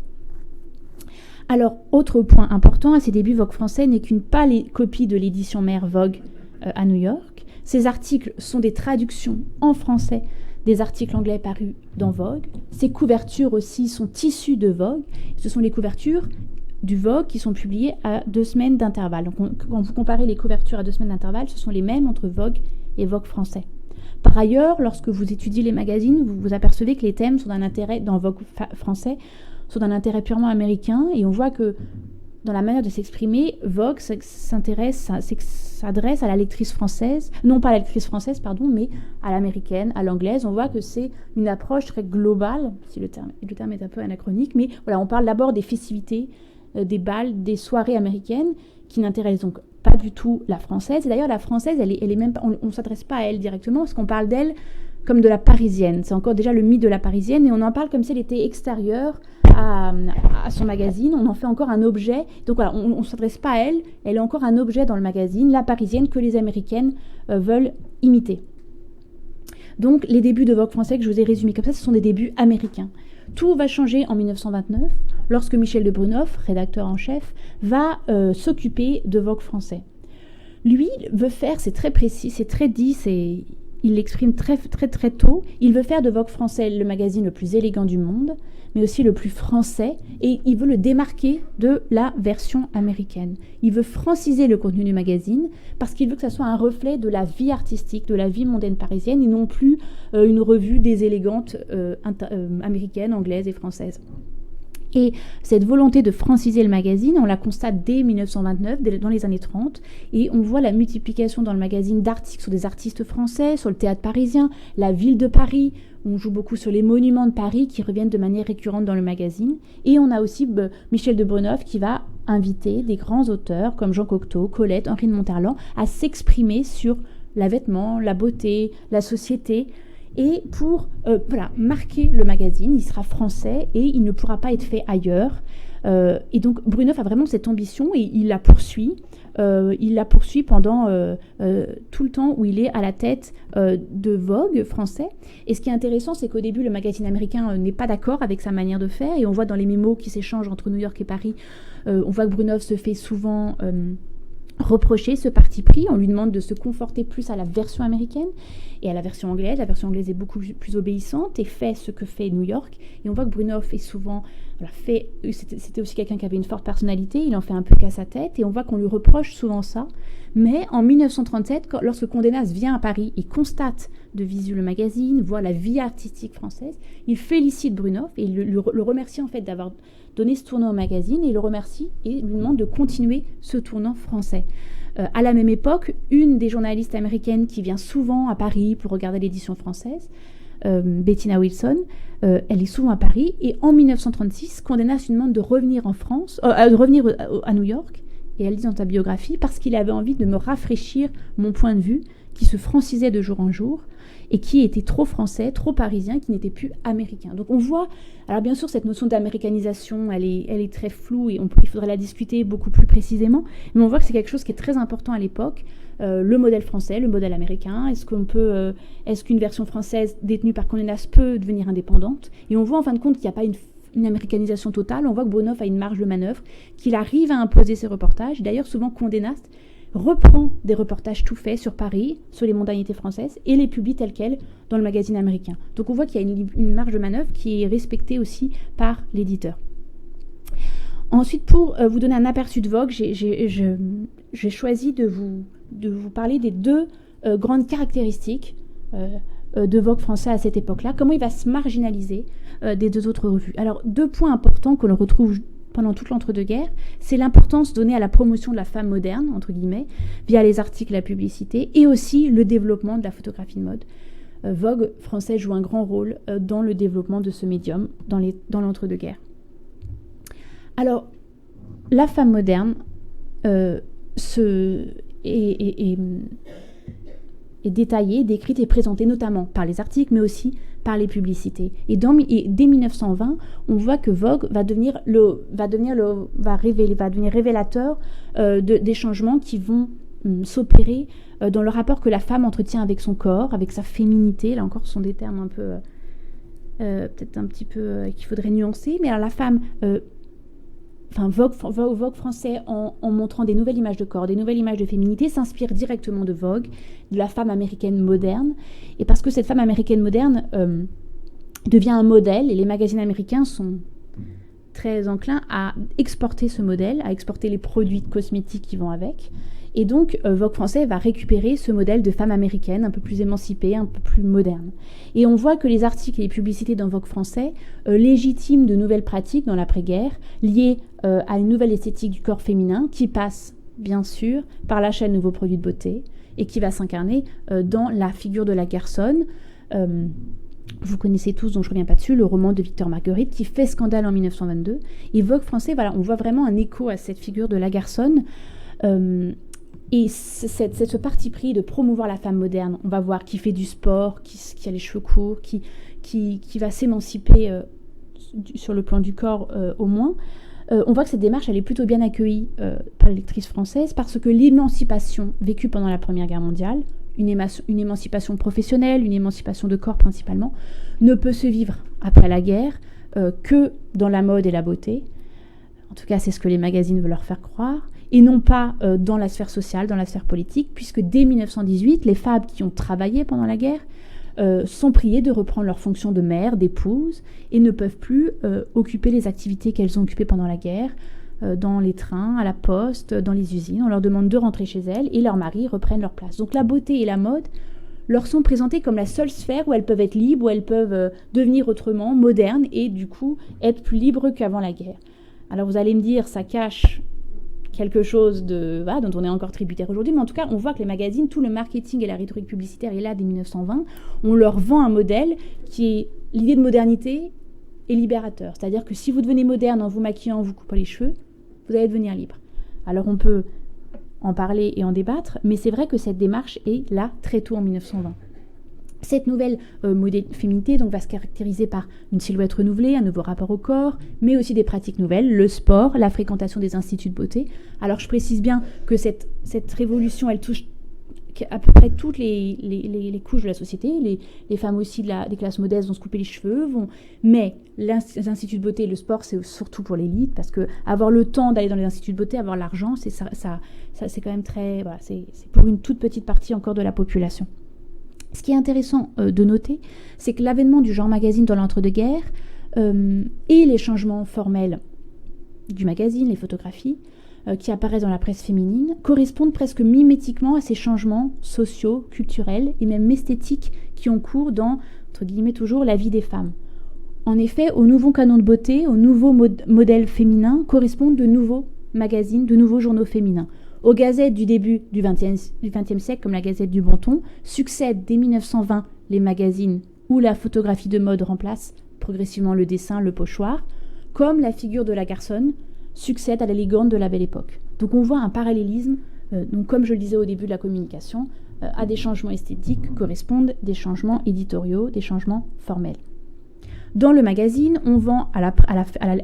Alors, autre point important, à ses débuts, Vogue français n'est qu'une pâle copie de l'édition mère Vogue à New York. Ces articles sont des traductions en français des articles anglais parus dans Vogue. Ces couvertures aussi sont issues de Vogue. Ce sont les couvertures du Vogue qui sont publiées à 2 semaines d'intervalle. Donc, quand vous comparez les couvertures à 2 semaines d'intervalle, ce sont les mêmes entre Vogue et Vogue français. Par ailleurs, lorsque vous étudiez les magazines, vous vous apercevez que les thèmes sont d'un intérêt, dans Vogue français, sont d'un intérêt purement américain, et on voit que dans la manière de s'exprimer, Vogue s'adresse à la lectrice française, non pas à la lectrice française, mais à l'américaine, à l'anglaise. On voit que c'est une approche très globale, si le terme est un peu anachronique, mais voilà, on parle d'abord des festivités, des bals, des soirées américaines, qui n'intéressent donc pas du tout la française. Et d'ailleurs, la française, elle est même pas, on ne s'adresse pas à elle directement, parce qu'on parle d'elle comme de la parisienne. C'est encore déjà le mythe de la parisienne, et on en parle comme si elle était extérieure à son magazine. On en fait encore un objet. Donc voilà, on ne s'adresse pas à elle. Elle est encore un objet dans le magazine, la parisienne, que les américaines veulent imiter. Donc les débuts de Vogue français que je vous ai résumés comme ça, ce sont des débuts américains. Tout va changer en 1929, lorsque Michel de Brunoff, rédacteur en chef, va s'occuper de Vogue français. Lui veut faire, c'est très précis, c'est très dit, il l'exprime très, très, très tôt. Il veut faire de Vogue français le magazine le plus élégant du monde, mais aussi le plus français, et il veut le démarquer de la version américaine. Il veut franciser le contenu du magazine, parce qu'il veut que ça soit un reflet de la vie artistique, de la vie mondaine parisienne, et non plus une revue des élégantes américaines, anglaises et françaises. Et cette volonté de franciser le magazine, on la constate dès 1929, dans les années 30, et on voit la multiplication dans le magazine d'articles sur des artistes français, sur le théâtre parisien, la ville de Paris. On joue beaucoup sur les monuments de Paris qui reviennent de manière récurrente dans le magazine. Et on a aussi Michel de Brunoff qui va inviter des grands auteurs comme Jean Cocteau, Colette, Henri de Monterland à s'exprimer sur l'avêtement, la beauté, la société. Et pour marquer le magazine, il sera français et il ne pourra pas être fait ailleurs. Et donc Brunoff a vraiment cette ambition et il la poursuit. Il la poursuit pendant tout le temps où il est à la tête de Vogue français. Et ce qui est intéressant, c'est qu'au début, le magazine américain n'est pas d'accord avec sa manière de faire. Et on voit dans les mémos qui s'échangent entre New York et Paris, on voit que Brunoff se fait souvent reprocher ce parti pris. On lui demande de se conforter plus à la version américaine et à la version anglaise. La version anglaise est beaucoup plus obéissante et fait ce que fait New York. Et on voit que Brunoff est souvent c'était aussi quelqu'un qui avait une forte personnalité, il en fait un peu qu'à sa tête, et on voit qu'on lui reproche souvent ça. Mais en 1937, lorsque Condé Nast vient à Paris et constate de visu le magazine, voit la vie artistique française, il félicite Brunoff et le remercie en fait d'avoir donné ce tournant au magazine, et il le remercie et lui demande de continuer ce tournant français. À la même époque, une des journalistes américaines qui vient souvent à Paris pour regarder l'édition française, Bettina Wilson, elle est souvent à Paris, et en 1936, Condé Nast lui demande de revenir en France, de revenir à New York, et elle dit dans sa biographie, parce qu'il avait envie de me rafraîchir mon point de vue, qui se francisaient de jour en jour et qui étaient trop français, trop parisiens, qui n'étaient plus américains. Donc on voit, alors bien sûr cette notion d'américanisation, elle est très floue et il faudrait la discuter beaucoup plus précisément, mais on voit que c'est quelque chose qui est très important à l'époque. Le modèle français, le modèle américain, est-ce qu'une version française détenue par Condé Nast peut devenir indépendante? Et on voit en fin de compte qu'il n'y a pas une américanisation totale. On voit que Brunoff a une marge de manœuvre, qu'il arrive à imposer ses reportages. D'ailleurs, souvent Condé Nast reprend des reportages tout faits sur Paris, sur les mondanités françaises, et les publie tels quels dans le magazine américain. Donc on voit qu'il y a une marge de manœuvre qui est respectée aussi par l'éditeur. Ensuite, pour vous donner un aperçu de Vogue, j'ai choisi de vous parler des deux grandes caractéristiques de Vogue français à cette époque-là, comment il va se marginaliser des deux autres revues. Alors, deux points importants que l'on retrouve pendant toute l'entre-deux-guerres, c'est l'importance donnée à la promotion de la femme moderne, entre guillemets, via les articles et la publicité, et aussi le développement de la photographie de mode. Vogue français joue un grand rôle dans le développement de ce médium dans l'entre-deux-guerres. Alors, la femme moderne est détaillée, décrite et présentée notamment par les articles, mais aussi par les publicités. Et dès 1920, on voit que Vogue va devenir révélateur des changements qui vont s'opérer dans le rapport que la femme entretient avec son corps, avec sa féminité. Là encore, ce sont des termes un peu, peut-être un petit peu qu'il faudrait nuancer. Mais alors la femme, Vogue français, en montrant des nouvelles images de corps, des nouvelles images de féminité, s'inspire directement de Vogue, de la femme américaine moderne. Et parce que cette femme américaine moderne devient un modèle, et les magazines américains sont très enclins à exporter ce modèle, à exporter les produits cosmétiques qui vont avec. Et donc, Vogue français va récupérer ce modèle de femme américaine un peu plus émancipée, un peu plus moderne. Et on voit que les articles et les publicités dans Vogue français légitiment de nouvelles pratiques dans l'après-guerre liées à une nouvelle esthétique du corps féminin qui passe, bien sûr, par l'achat de nouveaux produits de beauté et qui va s'incarner dans la figure de la garçonne. Vous connaissez tous, donc je ne reviens pas dessus, le roman de Victor Marguerite qui fait scandale en 1922. Et Vogue français, voilà, on voit vraiment un écho à cette figure de la garçonne. Et c'est ce parti pris de promouvoir la femme moderne. On va voir qui fait du sport, qui a les cheveux courts, qui va s'émanciper sur le plan du corps au moins. On voit que cette démarche, elle est plutôt bien accueillie par les lectrices françaises parce que l'émancipation vécue pendant la Première Guerre mondiale, une émancipation professionnelle, une émancipation de corps principalement, ne peut se vivre après la guerre que dans la mode et la beauté. En tout cas, c'est ce que les magazines veulent leur faire croire. Et non pas dans la sphère sociale, dans la sphère politique, puisque dès 1918, les femmes qui ont travaillé pendant la guerre sont priées de reprendre leurs fonctions de mère, d'épouse, et ne peuvent plus occuper les activités qu'elles ont occupées pendant la guerre, dans les trains, à la poste, dans les usines. On leur demande de rentrer chez elles, et leurs maris reprennent leur place. Donc la beauté et la mode leur sont présentées comme la seule sphère où elles peuvent être libres, où elles peuvent devenir autrement, modernes, et du coup être plus libres qu'avant la guerre. Alors vous allez me dire, ça cache quelque chose dont on est encore tributaire aujourd'hui, mais en tout cas, on voit que les magazines, tout le marketing et la rhétorique publicitaire est là dès 1920. On leur vend un modèle qui est l'idée de modernité est libérateur. C'est-à-dire que si vous devenez moderne en vous maquillant, en vous coupant les cheveux, vous allez devenir libre. Alors on peut en parler et en débattre, mais c'est vrai que cette démarche est là très tôt en 1920. Cette nouvelle féminité donc, va se caractériser par une silhouette renouvelée, un nouveau rapport au corps, mais aussi des pratiques nouvelles, le sport, la fréquentation des instituts de beauté. Alors je précise bien que cette révolution, elle touche à peu près toutes les couches de la société. Les femmes aussi des classes modestes vont se couper les cheveux, mais les instituts de beauté et le sport, c'est surtout pour l'élite, parce que avoir le temps d'aller dans les instituts de beauté, avoir l'argent, c'est quand même très... Voilà, c'est pour une toute petite partie encore de la population. Ce qui est intéressant de noter, c'est que l'avènement du genre magazine dans l'entre-deux-guerres et les changements formels du magazine, les photographies qui apparaissent dans la presse féminine, correspondent presque mimétiquement à ces changements sociaux, culturels et même esthétiques qui ont cours dans, entre guillemets toujours, la vie des femmes. En effet, aux nouveaux canons de beauté, aux nouveaux modèles féminins correspondent de nouveaux magazines, de nouveaux journaux féminins. Aux gazettes du début du XXe siècle, comme la Gazette du Bon Ton, succèdent dès 1920 les magazines où la photographie de mode remplace progressivement le dessin, le pochoir, comme la figure de la garçonne succède à l'élégante de la Belle Époque. Donc on voit un parallélisme, donc comme je le disais au début de la communication, à des changements esthétiques correspondent des changements éditoriaux, des changements formels. Dans le magazine, on vend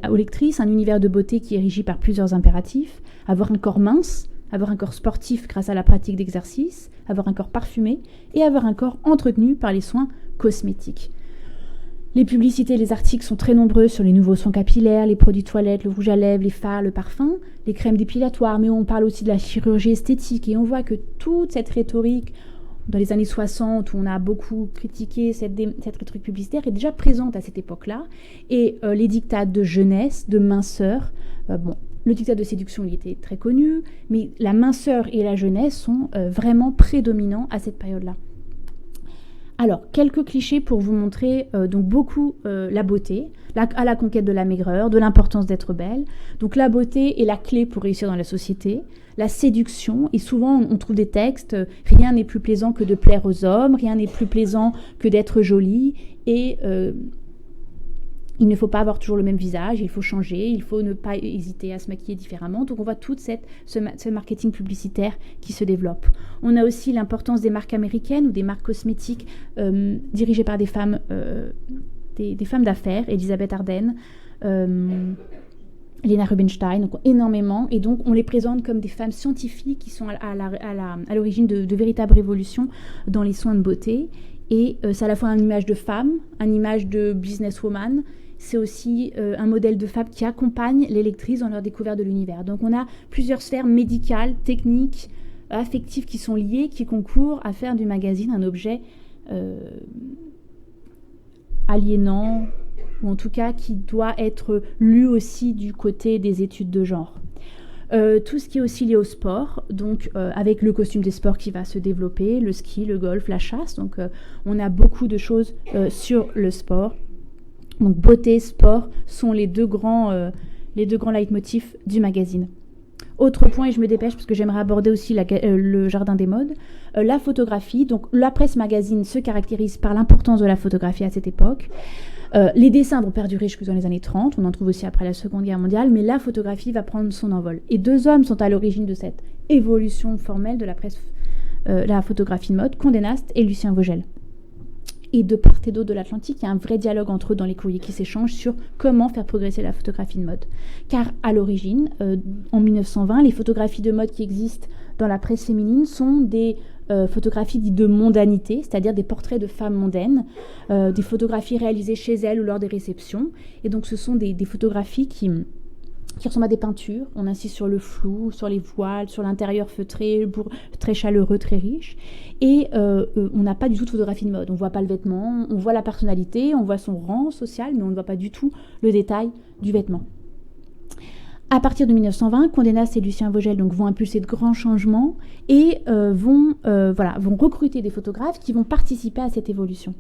aux lectrices un univers de beauté qui est régi par plusieurs impératifs: avoir un corps mince, avoir un corps sportif grâce à la pratique d'exercice, avoir un corps parfumé et avoir un corps entretenu par les soins cosmétiques. Les publicités et les articles sont très nombreux sur les nouveaux soins capillaires, les produits de toilette, le rouge à lèvres, les fards, le parfum, les crèmes dépilatoires, mais on parle aussi de la chirurgie esthétique et on voit que toute cette rhétorique dans les années 60, où on a beaucoup critiqué cette rhétorique publicitaire, est déjà présente à cette époque-là. Et les diktats de jeunesse, de minceur, le diktat de séduction, il était très connu, mais la minceur et la jeunesse sont vraiment prédominants à cette période-là. Alors, quelques clichés pour vous montrer donc beaucoup la beauté, à la conquête de la maigreur, de l'importance d'être belle. Donc la beauté est la clé pour réussir dans la société. La séduction, et souvent on trouve des textes, rien n'est plus plaisant que de plaire aux hommes, rien n'est plus plaisant que d'être jolie, et il ne faut pas avoir toujours le même visage, il faut changer, il faut ne pas hésiter à se maquiller différemment. Donc on voit tout ce marketing publicitaire qui se développe. On a aussi l'importance des marques américaines ou des marques cosmétiques dirigées par des femmes d'affaires, Elisabeth Arden, Lena Rubinstein, donc énormément. Et donc on les présente comme des femmes scientifiques qui sont à l'origine de véritables révolutions dans les soins de beauté. Et c'est à la fois une image de femme, une image de businesswoman. C'est aussi un modèle de femme qui accompagne les lectrices dans leur découverte de l'univers. Donc on a plusieurs sphères médicales, techniques, affectives qui sont liées, qui concourent à faire du magazine un objet aliénant, ou en tout cas qui doit être lu aussi du côté des études de genre. Tout ce qui est aussi lié au sport, donc avec le costume des sports qui va se développer, le ski, le golf, la chasse. Donc on a beaucoup de choses sur le sport. Donc beauté, sport sont les deux grands leitmotifs du magazine. Autre point, et je me dépêche parce que j'aimerais aborder aussi le jardin des modes, la photographie. Donc la presse magazine se caractérise par l'importance de la photographie à cette époque. Les dessins vont perdurer jusque dans les années 30, on en trouve aussi après la Seconde Guerre mondiale, mais la photographie va prendre son envol. Et deux hommes sont à l'origine de cette évolution formelle de la presse, la photographie de mode, Condé Nast et Lucien Vogel. Et de part et d'autre de l'Atlantique, il y a un vrai dialogue entre eux dans les courriers qui s'échangent sur comment faire progresser la photographie de mode. Car à l'origine, en 1920, les photographies de mode qui existent dans la presse féminine sont des photographies dites de mondanité, c'est-à-dire des portraits de femmes mondaines, des photographies réalisées chez elles ou lors des réceptions. Et donc ce sont des photographies qui ressemblent à des peintures. On insiste sur le flou, sur les voiles, sur l'intérieur feutré, très chaleureux, très riche. Et on n'a pas du tout de photographie de mode. On ne voit pas le vêtement, on voit la personnalité, on voit son rang social, mais on ne voit pas du tout le détail du vêtement. À partir de 1920, Condé Nast et Lucien Vogel donc, vont impulser de grands changements et vont recruter des photographes qui vont participer à cette évolution.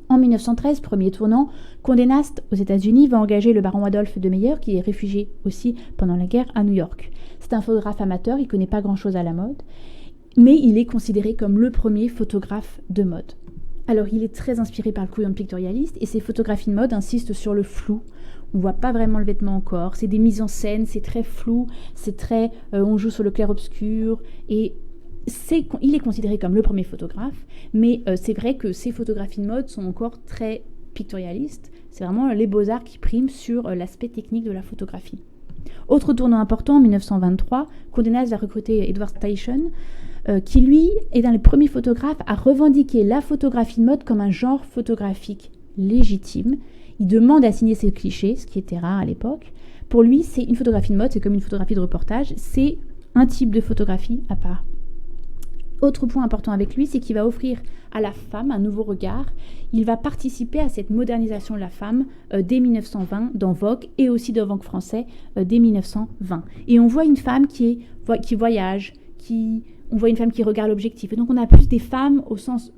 En 1913, premier tournant, Condé Nast, aux États-Unis, va engager le baron Adolphe de Meyer, qui est réfugié aussi pendant la guerre à New York. C'est un photographe amateur, il ne connaît pas grand-chose à la mode, mais il est considéré comme le premier photographe de mode. Alors, il est très inspiré par le courant pictorialiste, et ses photographies de mode insistent sur le flou. On ne voit pas vraiment le vêtement encore, c'est des mises en scène, c'est très flou, on joue sur le clair-obscur, et il est considéré comme le premier photographe, mais c'est vrai que ces photographies de mode sont encore très pictorialistes. C'est vraiment les beaux-arts qui priment sur l'aspect technique de la photographie. Autre tournant important, en 1923, Condé Nast va recruter Edward Steichen, qui lui est dans les premiers photographes à revendiquer la photographie de mode comme un genre photographique légitime. Il demande à signer ses clichés, ce qui était rare à l'époque. Pour lui, c'est une photographie de mode, c'est comme une photographie de reportage, c'est un type de photographie à part. Autre point important avec lui, c'est qu'il va offrir à la femme un nouveau regard. Il va participer à cette modernisation de la femme dès 1920 dans Vogue et aussi dans Vogue français dès 1920. Et on voit une femme qui voyage, on voit une femme qui regarde l'objectif. Et donc on a plus des femmes au sens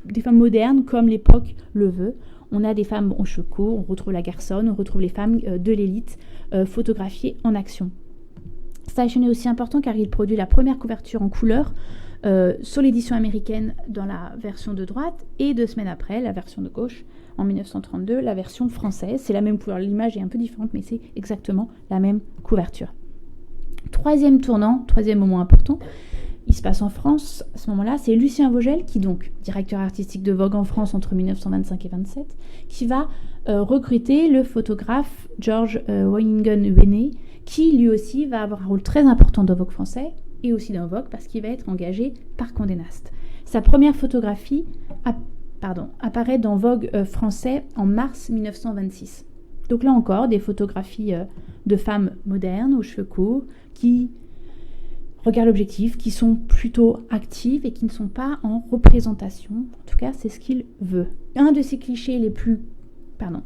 des femmes modernes comme l'époque le veut. On a des femmes aux cheveux courts, on retrouve la garçonne, on retrouve les femmes de l'élite photographiées en action. Steichen est aussi important car il produit la première couverture en couleur sur l'édition américaine dans la version de droite et 2 semaines après, la version de gauche, en 1932, la version française. C'est la même couleur, l'image est un peu différente, mais c'est exactement la même couverture. Troisième moment important, il se passe en France à ce moment-là. C'est Lucien Vogel, qui donc, directeur artistique de Vogue en France entre 1925 et 27, qui va recruter le photographe George Wynningen-Weyne, qui lui aussi va avoir un rôle très important dans Vogue français et aussi dans Vogue parce qu'il va être engagé par Condé Nast. Sa première photographie apparaît dans Vogue français en mars 1926. Donc là encore, des photographies de femmes modernes aux cheveux courts qui regardent l'objectif, qui sont plutôt actives et qui ne sont pas en représentation. En tout cas, c'est ce qu'il veut. Un de ces clichés les plus...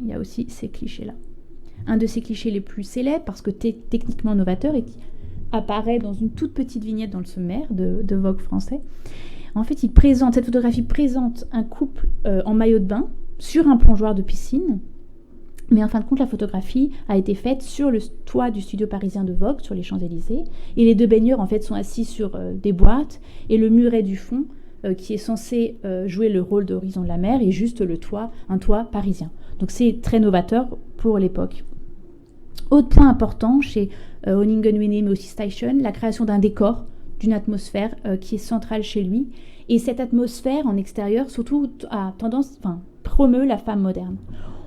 il y a aussi ces clichés-là. Un de ces clichés les plus célèbres, parce que techniquement novateur et qui apparaît dans une toute petite vignette dans le sommaire de Vogue français. En fait, cette photographie présente un couple en maillot de bain sur un plongeoir de piscine. Mais en fin de compte, la photographie a été faite sur le toit du studio parisien de Vogue, sur les Champs-Élysées. Et les deux baigneurs, en fait, sont assis sur des boîtes. Et le muret du fond, qui est censé jouer le rôle d'horizon de la mer, est juste un toit parisien. Donc c'est très novateur pour l'époque. Autre point important chez Wynningen-Weyne, mais aussi Steichen, la création d'un décor, d'une atmosphère qui est centrale chez lui. Et cette atmosphère en extérieur, surtout, promeut la femme moderne.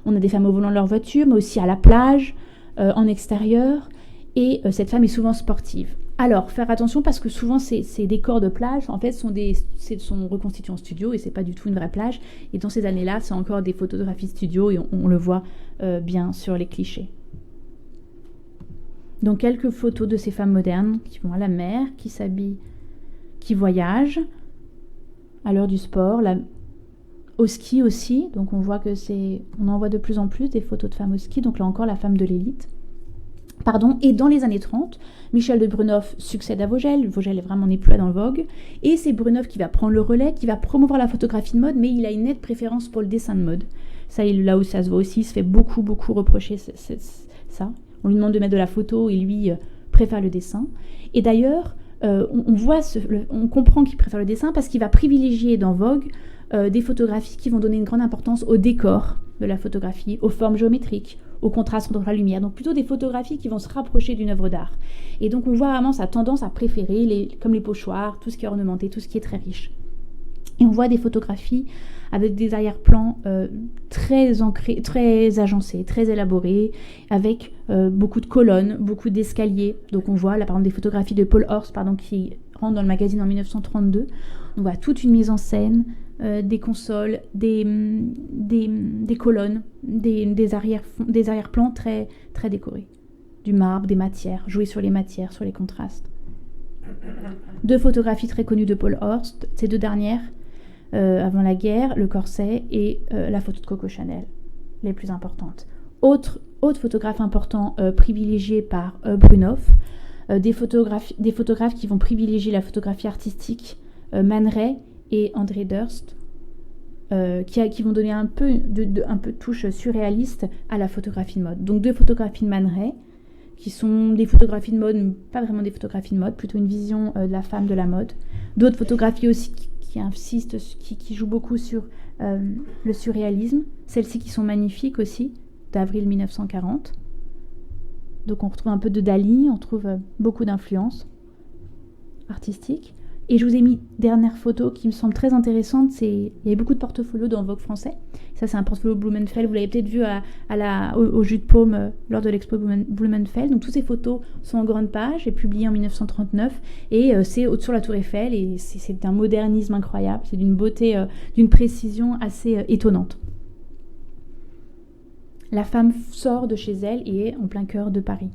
On a des femmes au volant de leur voiture, mais aussi à la plage, en extérieur. Et cette femme est souvent sportive. Alors, faire attention parce que souvent, ces décors de plage, en fait, sont reconstitués en studio et c'est pas du tout une vraie plage. Et dans ces années-là, c'est encore des photographies studio et on le voit bien sur les clichés. Donc, quelques photos de ces femmes modernes qui vont à la mer, qui s'habillent, qui voyagent à l'heure du sport, au ski aussi. Donc, on voit on en voit de plus en plus des photos de femmes au ski. Donc, là encore, la femme de l'élite. Et dans les années 30, Michel de Brunoff succède à Vogel. Vogel n'est plus là dans Vogue. Et c'est Brunoff qui va prendre le relais, qui va promouvoir la photographie de mode, mais il a une nette préférence pour le dessin de mode. Ça, là où ça se voit aussi, il se fait beaucoup, beaucoup reprocher ça. On lui demande de mettre de la photo et lui préfère le dessin. Et d'ailleurs, on comprend qu'il préfère le dessin parce qu'il va privilégier dans Vogue des photographies qui vont donner une grande importance au décor de la photographie, aux formes géométriques, au contraste entre la lumière. Donc plutôt des photographies qui vont se rapprocher d'une œuvre d'art. Et donc on voit vraiment sa tendance à préférer, comme les pochoirs, tout ce qui est ornementé, tout ce qui est très riche. Et on voit des photographies avec des arrière-plans très ancrés, très agencés, très élaborés, avec beaucoup de colonnes, beaucoup d'escaliers. Donc on voit là par exemple des photographies de Paul Horst, qui rentrent dans le magazine en 1932. On voit toute une mise en scène, des consoles, des colonnes, des arrière-plans très, très décorés. Du marbre, des matières, jouer sur les matières, sur les contrastes. Deux photographies très connues de Paul Horst, ces deux dernières, avant la guerre, le corset et la photo de Coco Chanel, les plus importantes. Autre photographe important privilégié par Brunoff, des photographes qui vont privilégier la photographie artistique, Man Ray et André Durst, qui vont donner un peu de touche surréaliste à la photographie de mode. Donc deux photographies de Man Ray, qui sont des photographies de mode, mais pas vraiment des photographies de mode, plutôt une vision de la femme de la mode. D'autres photographies aussi qui insistent, qui jouent beaucoup sur le surréalisme, celles-ci qui sont magnifiques aussi, d'avril 1940. Donc on retrouve un peu de Dali, on trouve beaucoup d'influences artistiques. Et je vous ai mis dernière photo qui me semble très intéressante. Il y avait beaucoup de portfolios dans Vogue français. Ça, c'est un portfolio Blumenfeld. Vous l'avez peut-être vu au jus de paume lors de l'expo Blumenfeld. Donc, toutes ces photos sont en grande page et publiées en 1939. Et c'est sur la Tour Eiffel. Et c'est d'un modernisme incroyable. C'est d'une beauté, d'une précision assez étonnante. La femme sort de chez elle et est en plein cœur de Paris.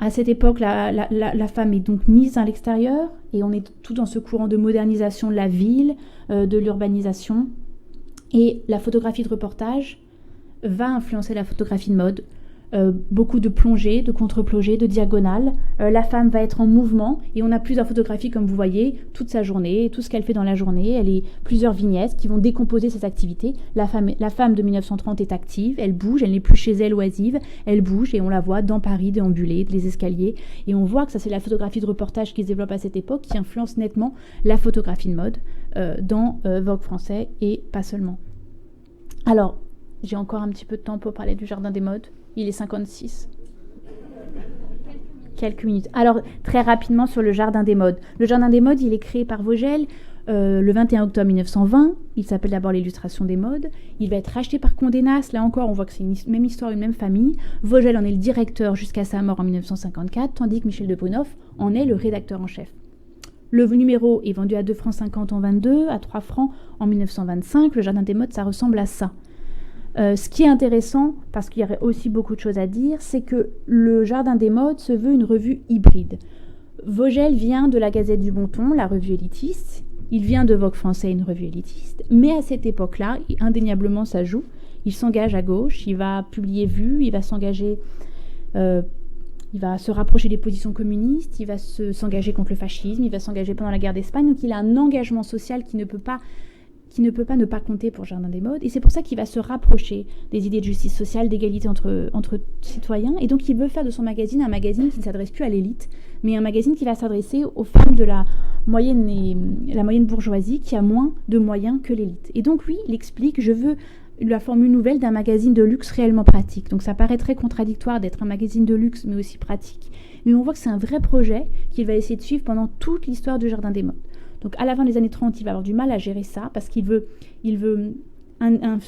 À cette époque, la femme est donc mise à l'extérieur et on est tout dans ce courant de modernisation de la ville, de l'urbanisation. Et la photographie de reportage va influencer la photographie de mode. Beaucoup de plongées, de contre-plongées, de diagonales. La femme va être en mouvement et on a plusieurs photographies comme vous voyez, toute sa journée, tout ce qu'elle fait dans la journée. Elle est plusieurs vignettes qui vont décomposer ses activités. La femme de 1930 est active, elle bouge, elle n'est plus chez elle oisive, elle bouge et on la voit dans Paris déambuler, les escaliers. Et on voit que ça c'est la photographie de reportage qui se développe à cette époque qui influence nettement la photographie de mode dans Vogue français et pas seulement. Alors, j'ai encore un petit peu de temps pour parler du Jardin des modes. Il est 56. quelques minutes. Alors, très rapidement sur le Jardin des modes. Le Jardin des modes, il est créé par Vogel le 21 octobre 1920. Il s'appelle d'abord l'Illustration des modes. Il va être racheté par Condé Nast. Là encore, on voit que c'est une même histoire, une même famille. Vogel en est le directeur jusqu'à sa mort en 1954, tandis que Michel de Brunoff en est le rédacteur en chef. Le numéro est vendu à 2,50 francs en 22, à 3 francs en 1925. Le Jardin des modes, ça ressemble à ça. Ce qui est intéressant, parce qu'il y aurait aussi beaucoup de choses à dire, c'est que le Jardin des modes se veut une revue hybride. Vogel vient de la Gazette du Bon Ton, la revue élitiste. Il vient de Vogue français, une revue élitiste. Mais à cette époque-là, indéniablement, ça joue. Il s'engage à gauche, il va publier Vue, il va s'engager... il va se rapprocher des positions communistes, il va s'engager contre le fascisme, il va s'engager pendant la guerre d'Espagne. Donc il a un engagement social qui ne peut pas ne pas compter pour Jardin des modes. Et c'est pour ça qu'il va se rapprocher des idées de justice sociale, d'égalité entre citoyens. Et donc il veut faire de son magazine un magazine qui ne s'adresse plus à l'élite, mais un magazine qui va s'adresser aux femmes de la moyenne bourgeoisie qui a moins de moyens que l'élite. Et donc lui, il explique, je veux la formule nouvelle d'un magazine de luxe réellement pratique. Donc ça paraît très contradictoire d'être un magazine de luxe mais aussi pratique. Mais on voit que c'est un vrai projet qu'il va essayer de suivre pendant toute l'histoire du Jardin des modes. Donc à la fin des années 30, il va avoir du mal à gérer ça parce qu'il veut un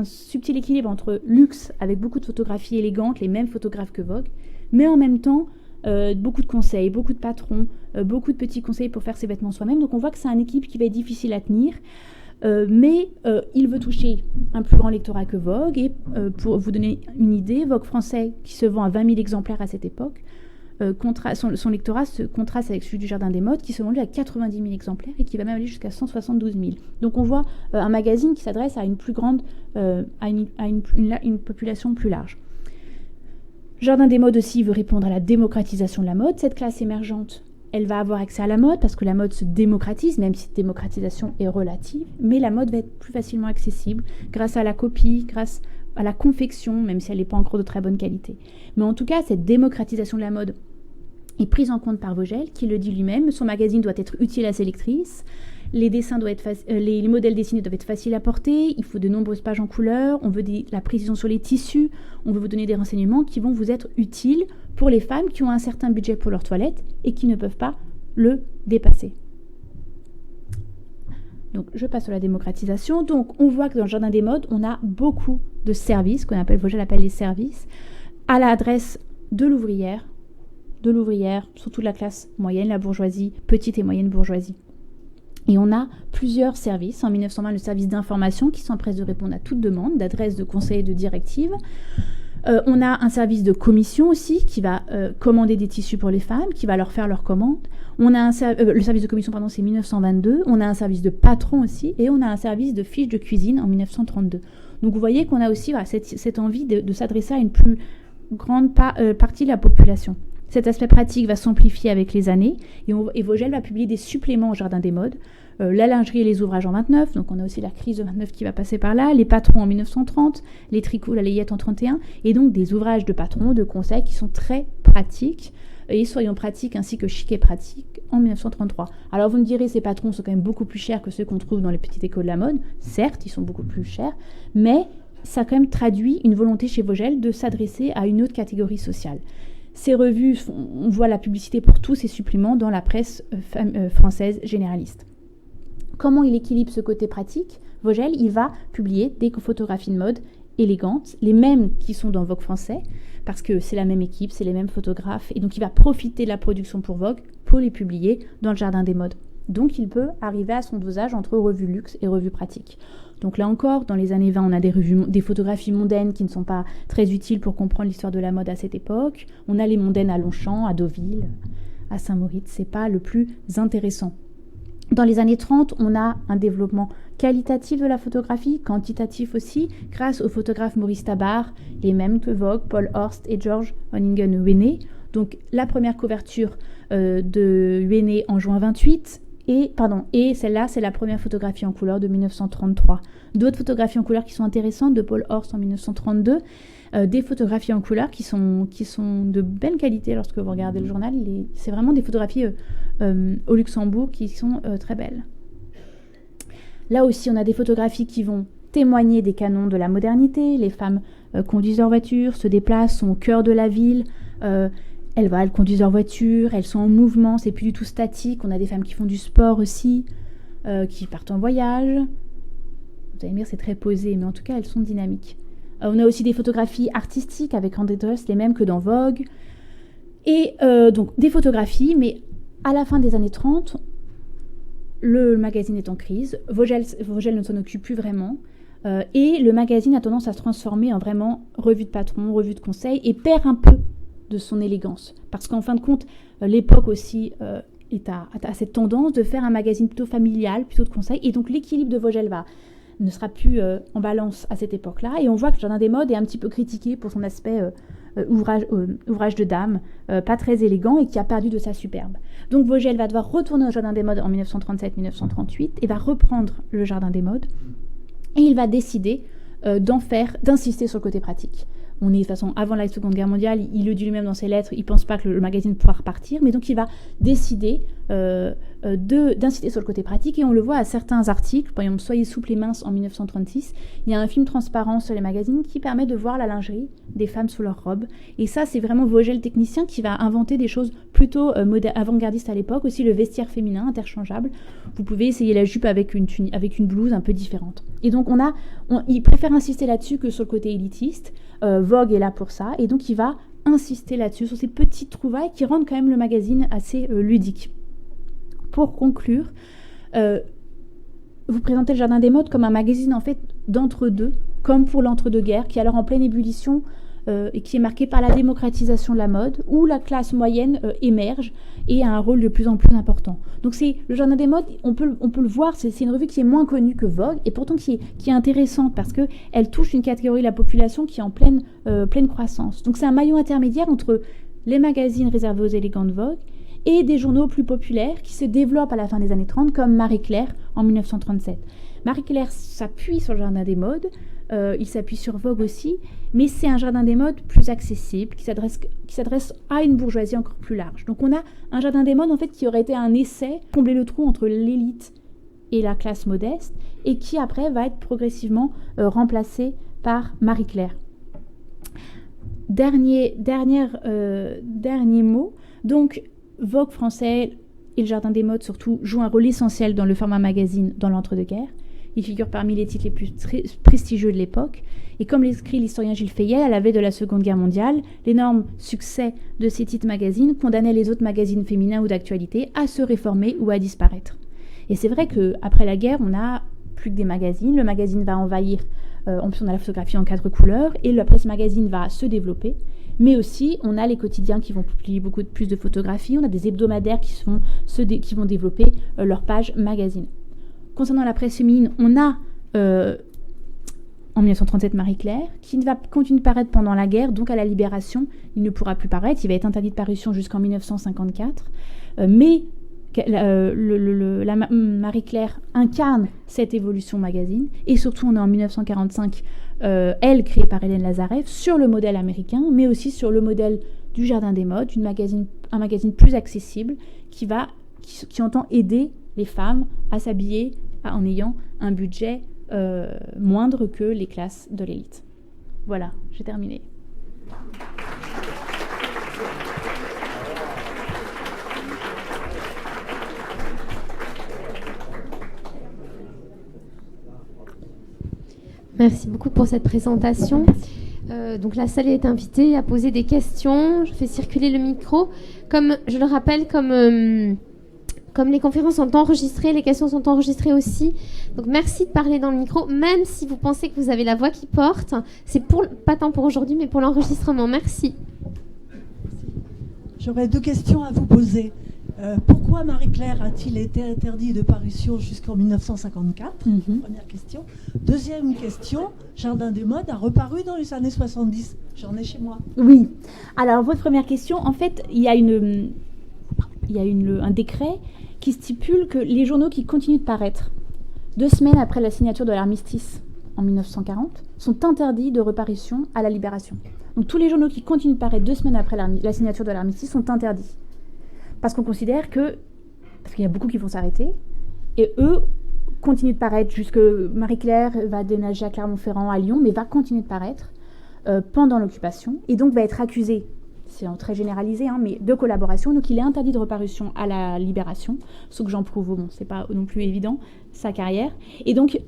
subtil équilibre entre luxe avec beaucoup de photographies élégantes, les mêmes photographes que Vogue, mais en même temps beaucoup de conseils, beaucoup de patrons, beaucoup de petits conseils pour faire ses vêtements soi-même. Donc on voit que c'est un équipe qui va être difficile à tenir. Mais il veut toucher un plus grand lectorat que Vogue. Et pour vous donner une idée, Vogue français, qui se vend à 20 000 exemplaires à cette époque, son lectorat se contraste avec celui du Jardin des modes, qui se vend lui à 90 000 exemplaires et qui va même aller jusqu'à 172 000. Donc on voit un magazine qui s'adresse à une plus grande, à une population plus large. Jardin des modes aussi veut répondre à la démocratisation de la mode. Cette classe émergente, elle va avoir accès à la mode parce que la mode se démocratise, même si cette démocratisation est relative, mais la mode va être plus facilement accessible grâce à la copie, grâce à la confection, même si elle n'est pas encore de très bonne qualité. Mais en tout cas, cette démocratisation de la mode est prise en compte par Vogel, qui le dit lui-même. Son magazine doit être utile à ses lectrices. Les dessins doivent être les modèles dessinés doivent être faciles à porter. Il faut de nombreuses pages en couleur. On veut la précision sur les tissus. On veut vous donner des renseignements qui vont vous être utiles pour les femmes qui ont un certain budget pour leur toilette et qui ne peuvent pas le dépasser. Donc, je passe sur la démocratisation. Donc, on voit que dans le Jardin des modes, on a beaucoup de services, Vogel appelle les services, à l'adresse de l'ouvrière, surtout de la classe moyenne, la bourgeoisie, petite et moyenne bourgeoisie. Et on a plusieurs services. En 1920, le service d'information qui s'empresse de répondre à toute demande, d'adresse, de conseil et de directive. On a un service de commission aussi qui va commander des tissus pour les femmes, qui va leur faire leurs commandes. On a le service de commission, c'est 1922. On a un service de patron aussi et on a un service de fiches de cuisine en 1932. Donc vous voyez qu'on a aussi cette envie de s'adresser à une plus grande partie de la population. Cet aspect pratique va s'amplifier avec les années et Vogel va publier des suppléments au Jardin des modes. La lingerie et les ouvrages en 29, donc on a aussi la crise de 29 qui va passer par là, les patrons en 1930, les tricots, la layette en 31, et donc des ouvrages de patrons, de conseils qui sont très pratiques, et soyons pratiques ainsi que chic et pratique en 1933. Alors vous me direz, ces patrons sont quand même beaucoup plus chers que ceux qu'on trouve dans les petites écoles de la mode, certes, ils sont beaucoup plus chers, mais ça a quand même traduit une volonté chez Vogel de s'adresser à une autre catégorie sociale. Ces revues, on voit la publicité pour tous ces suppléments dans la presse française généraliste. Comment il équilibre ce côté pratique ? Vogel, il va publier des photographies de mode élégantes, les mêmes qui sont dans Vogue français, parce que c'est la même équipe, c'est les mêmes photographes, et donc il va profiter de la production pour Vogue pour les publier dans le Jardin des modes. Donc il peut arriver à son dosage entre revue luxe et revue pratique. Donc là encore, dans les années 20, on a des photographies mondaines qui ne sont pas très utiles pour comprendre l'histoire de la mode à cette époque. On a les mondaines à Longchamp, à Deauville, à Saint-Moritz, c'est pas le plus intéressant. Dans les années 30, on a un développement qualitatif de la photographie, quantitatif aussi, grâce au photographe Maurice Tabar, les mêmes que Vogue, Paul Horst et George Honningen-Huene. Donc la première couverture de Huene en juin 28, et celle-là, c'est la première photographie en couleur de 1933. D'autres photographies en couleur qui sont intéressantes, de Paul Horst en 1932, des photographies en couleur qui sont de belle qualité lorsque vous regardez le journal. C'est vraiment des photographies au Luxembourg qui sont très belles. Là aussi, on a des photographies qui vont témoigner des canons de la modernité. Les femmes conduisent leur voiture, se déplacent, sont au cœur de la ville. elles conduisent leur voiture, elles sont en mouvement, c'est plus du tout statique. On a des femmes qui font du sport aussi, qui partent en voyage. Vous allez me dire, c'est très posé, mais en tout cas, elles sont dynamiques. On a aussi des photographies artistiques avec André Dress, les mêmes que dans Vogue. Et donc, des photographies, mais à la fin des années 30, le magazine est en crise. Vogel ne s'en occupe plus vraiment. Et le magazine a tendance à se transformer en vraiment revue de patron, revue de conseil, et perd un peu de son élégance. Parce qu'en fin de compte, l'époque aussi a cette tendance de faire un magazine plutôt familial, plutôt de conseil. Et donc, l'équilibre de Vogel ne sera plus en balance à cette époque-là. Et on voit que le Jardin des Modes est un petit peu critiqué pour son aspect ouvrage de dame, pas très élégant et qui a perdu de sa superbe. Donc Vogel va devoir retourner au Jardin des Modes en 1937-1938 et va reprendre le Jardin des Modes. Et il va décider d'insister sur le côté pratique. On est de toute façon avant la Seconde Guerre mondiale, il le dit lui-même dans ses lettres, il ne pense pas que le magazine pourra repartir, mais donc il va décider d'insister sur le côté pratique, et on le voit à certains articles, par exemple Soyez souple et mince en 1936, il y a un film transparent sur les magazines qui permet de voir la lingerie des femmes sous leurs robes, et ça c'est vraiment Vogel technicien qui va inventer des choses plutôt avant-gardistes à l'époque, aussi le vestiaire féminin interchangeable, vous pouvez essayer la jupe avec une blouse un peu différente. Et donc il préfère insister là-dessus que sur le côté élitiste. Vogue est là pour ça, et donc il va insister là-dessus, sur ces petites trouvailles qui rendent quand même le magazine assez ludique. Pour conclure, vous présentez le Jardin des Modes comme un magazine en fait d'entre-deux, comme pour l'entre-deux-guerres, qui est alors en pleine ébullition et qui est marqué par la démocratisation de la mode, où la classe moyenne émerge et a un rôle de plus en plus important. Donc c'est le Jardin des Modes, on peut le voir, c'est une revue qui est moins connue que Vogue, et pourtant qui est intéressante, parce qu'elle touche une catégorie de la population qui est en pleine croissance. Donc c'est un maillon intermédiaire entre les magazines réservés aux élégants de Vogue et des journaux plus populaires qui se développent à la fin des années 30, comme Marie-Claire en 1937. Marie-Claire s'appuie sur le Jardin des Modes, il s'appuie sur Vogue aussi, mais c'est un Jardin des Modes plus accessible, qui s'adresse à une bourgeoisie encore plus large. Donc on a un Jardin des Modes en fait qui aurait été un essai, combler le trou entre l'élite et la classe modeste, et qui après va être progressivement remplacé par Marie-Claire. Dernier mot, donc Vogue français et le Jardin des Modes surtout jouent un rôle essentiel dans le format magazine dans l'entre-deux-guerres. Il figure parmi les titres les plus prestigieux de l'époque. Et comme l'écrit l'historien Gilles Fayet, à la veille de la Seconde Guerre mondiale, l'énorme succès de ces titres magazines condamnait les autres magazines féminins ou d'actualité à se réformer ou à disparaître. Et c'est vrai qu'après la guerre, on n'a plus que des magazines. Le magazine va envahir, en plus on a la photographie en 4 couleurs, et la presse magazine va se développer. Mais aussi, on a les quotidiens qui vont publier beaucoup plus de photographies, on a des hebdomadaires qui vont développer leur page magazine. Concernant la presse féminine, on a en 1937 Marie-Claire, qui va continuer de paraître pendant la guerre, donc à la Libération, il ne pourra plus paraître, il va être interdit de parution jusqu'en 1954, mais Marie-Claire incarne cette évolution magazine, et surtout on est en 1945, elle créée par Hélène Lazareff, sur le modèle américain, mais aussi sur le modèle du Jardin des Modes, un magazine plus accessible, qui entend aider les femmes à s'habiller en ayant un budget moindre que les classes de l'élite. Voilà, j'ai terminé. Merci beaucoup pour cette présentation. Donc la salle est invitée à poser des questions. Je fais circuler le micro. Comme je le rappelle, comme les conférences sont enregistrées, les questions sont enregistrées aussi. Donc merci de parler dans le micro, même si vous pensez que vous avez la voix qui porte. C'est pas tant pour aujourd'hui, mais pour l'enregistrement. Merci. J'aurais 2 questions à vous poser. Pourquoi Marie-Claire a-t-il été interdit de parution jusqu'en 1954 ? Première question. Deuxième question, Jardin des Modes a reparu dans les années 70. J'en ai chez moi. Oui. Alors, votre première question, en fait, il y a un décret qui stipule que les journaux qui continuent de paraître 2 semaines après la signature de l'armistice en 1940 sont interdits de reparution à la Libération. Donc tous les journaux qui continuent de paraître 2 semaines après la signature de l'armistice sont interdits. Parce qu'on considère parce qu'il y a beaucoup qui vont s'arrêter, et eux continuent de paraître jusque Marie-Claire va déménager à Clermont-Ferrand, à Lyon, mais va continuer de paraître pendant l'occupation, et donc va être accusée c'est en très généralisé, mais de collaboration. Donc il est interdit de reparution à la Libération, sauf que Jean Prouveau, bon, c'est pas non plus évident, sa carrière. Et donc,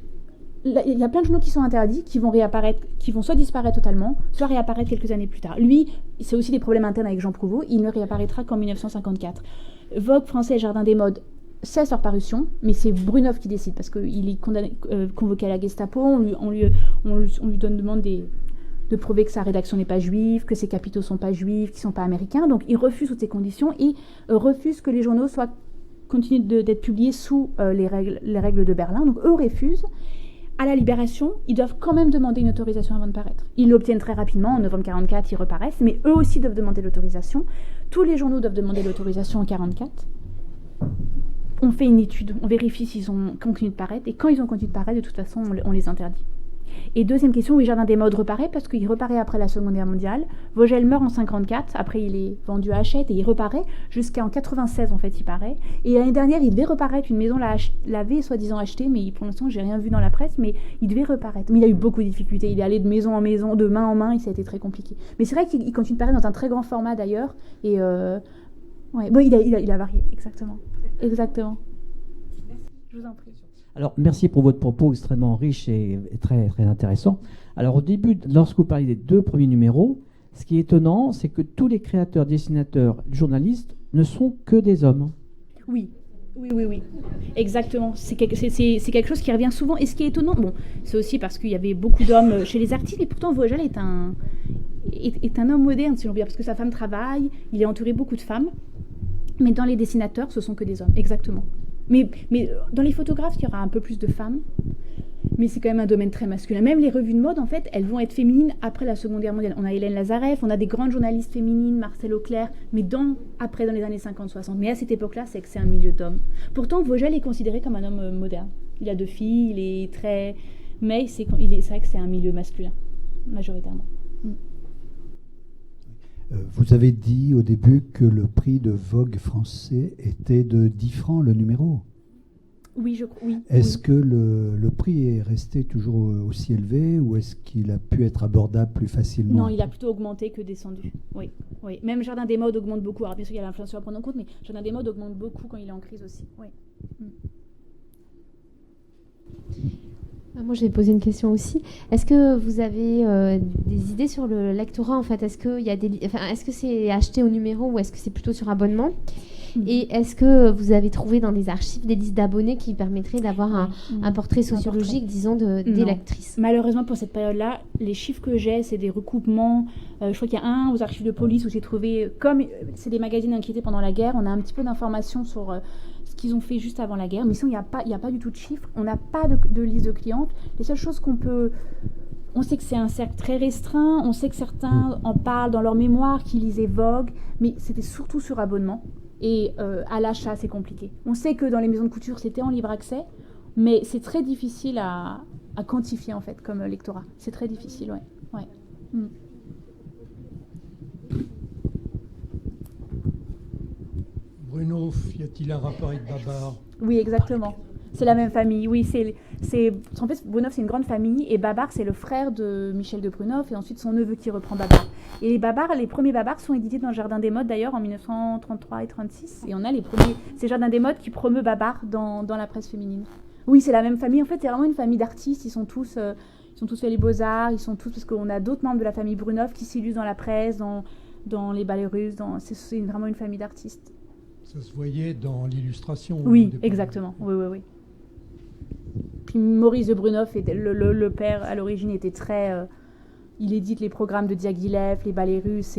il y a plein de journaux qui sont interdits, qui vont réapparaître, qui vont soit disparaître totalement, soit réapparaître quelques années plus tard. Lui, c'est aussi des problèmes internes avec Jean Prouveau, il ne réapparaîtra qu'en 1954. Vogue français, Jardin des modes, cesse leur parution, mais c'est Brunov qui décide, parce qu'il est convoqué à la Gestapo, on lui demande de prouver que sa rédaction n'est pas juive, que ses capitaux ne sont pas juifs, qu'ils ne sont pas américains, donc il refuse toutes ces conditions et refuse que les journaux continuent d'être publiés sous les règles de Berlin, donc eux refusent. À la Libération, ils doivent quand même demander une autorisation avant de paraître. Ils l'obtiennent très rapidement, en novembre 1944, ils reparaissent, mais eux aussi doivent demander l'autorisation. Tous les journaux doivent demander l'autorisation en 1944. On fait une étude, on vérifie s'ils ont continué de paraître, et quand ils ont continué de paraître, de toute façon, on les interdit. Et deuxième question, oui, Jardin des modes reparaît, parce qu'il reparaît après la Seconde Guerre mondiale. Vogel meurt en 1954, après il est vendu à Hachette, et il reparaît, jusqu'en 1996 en fait il paraît. Et l'année dernière, il devait reparaître, une maison l'avait soi-disant acheté, mais pour l'instant j'ai rien vu dans la presse, mais il devait reparaître. Mais il a eu beaucoup de difficultés, il est allé de maison en maison, de main en main, et ça a été très compliqué. Mais c'est vrai qu'il continue de paraître dans un très grand format d'ailleurs, et ouais, bon, il a varié, exactement. Exactement. Je vous en prie. Alors, merci pour votre propos extrêmement riche et très, très intéressant. Alors, au début, lorsque vous parlez des 2 premiers numéros, ce qui est étonnant, c'est que tous les créateurs, dessinateurs, journalistes ne sont que des hommes. Oui. Exactement. C'est quelque chose qui revient souvent. Et ce qui est étonnant, bon, c'est aussi parce qu'il y avait beaucoup d'hommes chez les artistes, mais pourtant Vogel est un homme moderne, si l'on veut dire, parce que sa femme travaille, il est entouré beaucoup de femmes. Mais dans les dessinateurs, ce sont que des hommes, exactement. Mais dans les photographes, il y aura un peu plus de femmes. Mais c'est quand même un domaine très masculin. Même les revues de mode, en fait, elles vont être féminines après la Seconde Guerre mondiale. On a Hélène Lazareff, on a des grandes journalistes féminines, Marcel Auclair, mais après, dans les années 50-60. Mais à cette époque-là, c'est que c'est un milieu d'hommes. Pourtant, Vogel est considéré comme un homme moderne. Il a 2 filles, il est très... Mais c'est vrai que c'est un milieu masculin, majoritairement. Vous avez dit au début que le prix de Vogue français était de 10 francs le numéro. Oui, je crois. Oui. Est-ce que le prix est resté toujours aussi élevé ou est-ce qu'il a pu être abordable plus facilement? Non, il a plutôt augmenté que descendu. Oui. Même Jardin des modes augmente beaucoup. Alors bien sûr, il y a l'inflation à prendre en compte, mais Jardin des modes augmente beaucoup quand il est en crise aussi. Oui. Moi, je vais poser une question aussi. Est-ce que vous avez des idées sur le lectorat en fait? Est-ce que c'est acheté au numéro ou est-ce que c'est plutôt sur abonnement? Et est-ce que vous avez trouvé dans les archives des listes d'abonnés qui permettraient d'avoir un portrait sociologique, disons, des lectrices? Malheureusement, pour cette période-là, les chiffres que j'ai, c'est des recoupements. Je crois qu'il y a un aux archives de police où j'ai trouvé, comme c'est des magazines inquiétés pendant la guerre, on a un petit peu d'informations sur ce qu'ils ont fait juste avant la guerre. Mais sinon, il n'y a pas du tout de chiffres. On n'a pas de liste de clientes. Les seules choses qu'on peut... On sait que c'est un cercle très restreint. On sait que certains en parlent dans leur mémoire, qui lisaient Vogue. Mais c'était surtout sur abonnement. Et à l'achat, c'est compliqué. On sait que dans les maisons de couture, c'était en libre accès, mais c'est très difficile à quantifier, en fait, comme lectorat. C'est très difficile, ouais. Bruno, y a-t-il un rapport avec Babar? Oui, exactement. C'est la même famille. Oui, en fait, Brunov, c'est une grande famille, et Babar, c'est le frère de Michel de Brunov, et ensuite son neveu qui reprend Babar. Et les premiers Babar sont édités dans le Jardin des modes, d'ailleurs, en 1933 et 36. Et on a c'est Jardin des modes qui promeut Babar dans la presse féminine. Oui, c'est la même famille. En fait, c'est vraiment une famille d'artistes. Ils sont tous fait les beaux-arts. Ils sont tous, parce qu'on a d'autres membres de la famille Brunov qui s'illustrent dans la presse, dans les ballets russes. C'est vraiment une famille d'artistes. Ça se voyait dans l'illustration. Oui, exactement. Oui. Puis Maurice de Brunov, le père à l'origine, était très... il édite les programmes de Diaghilev, les ballets russes.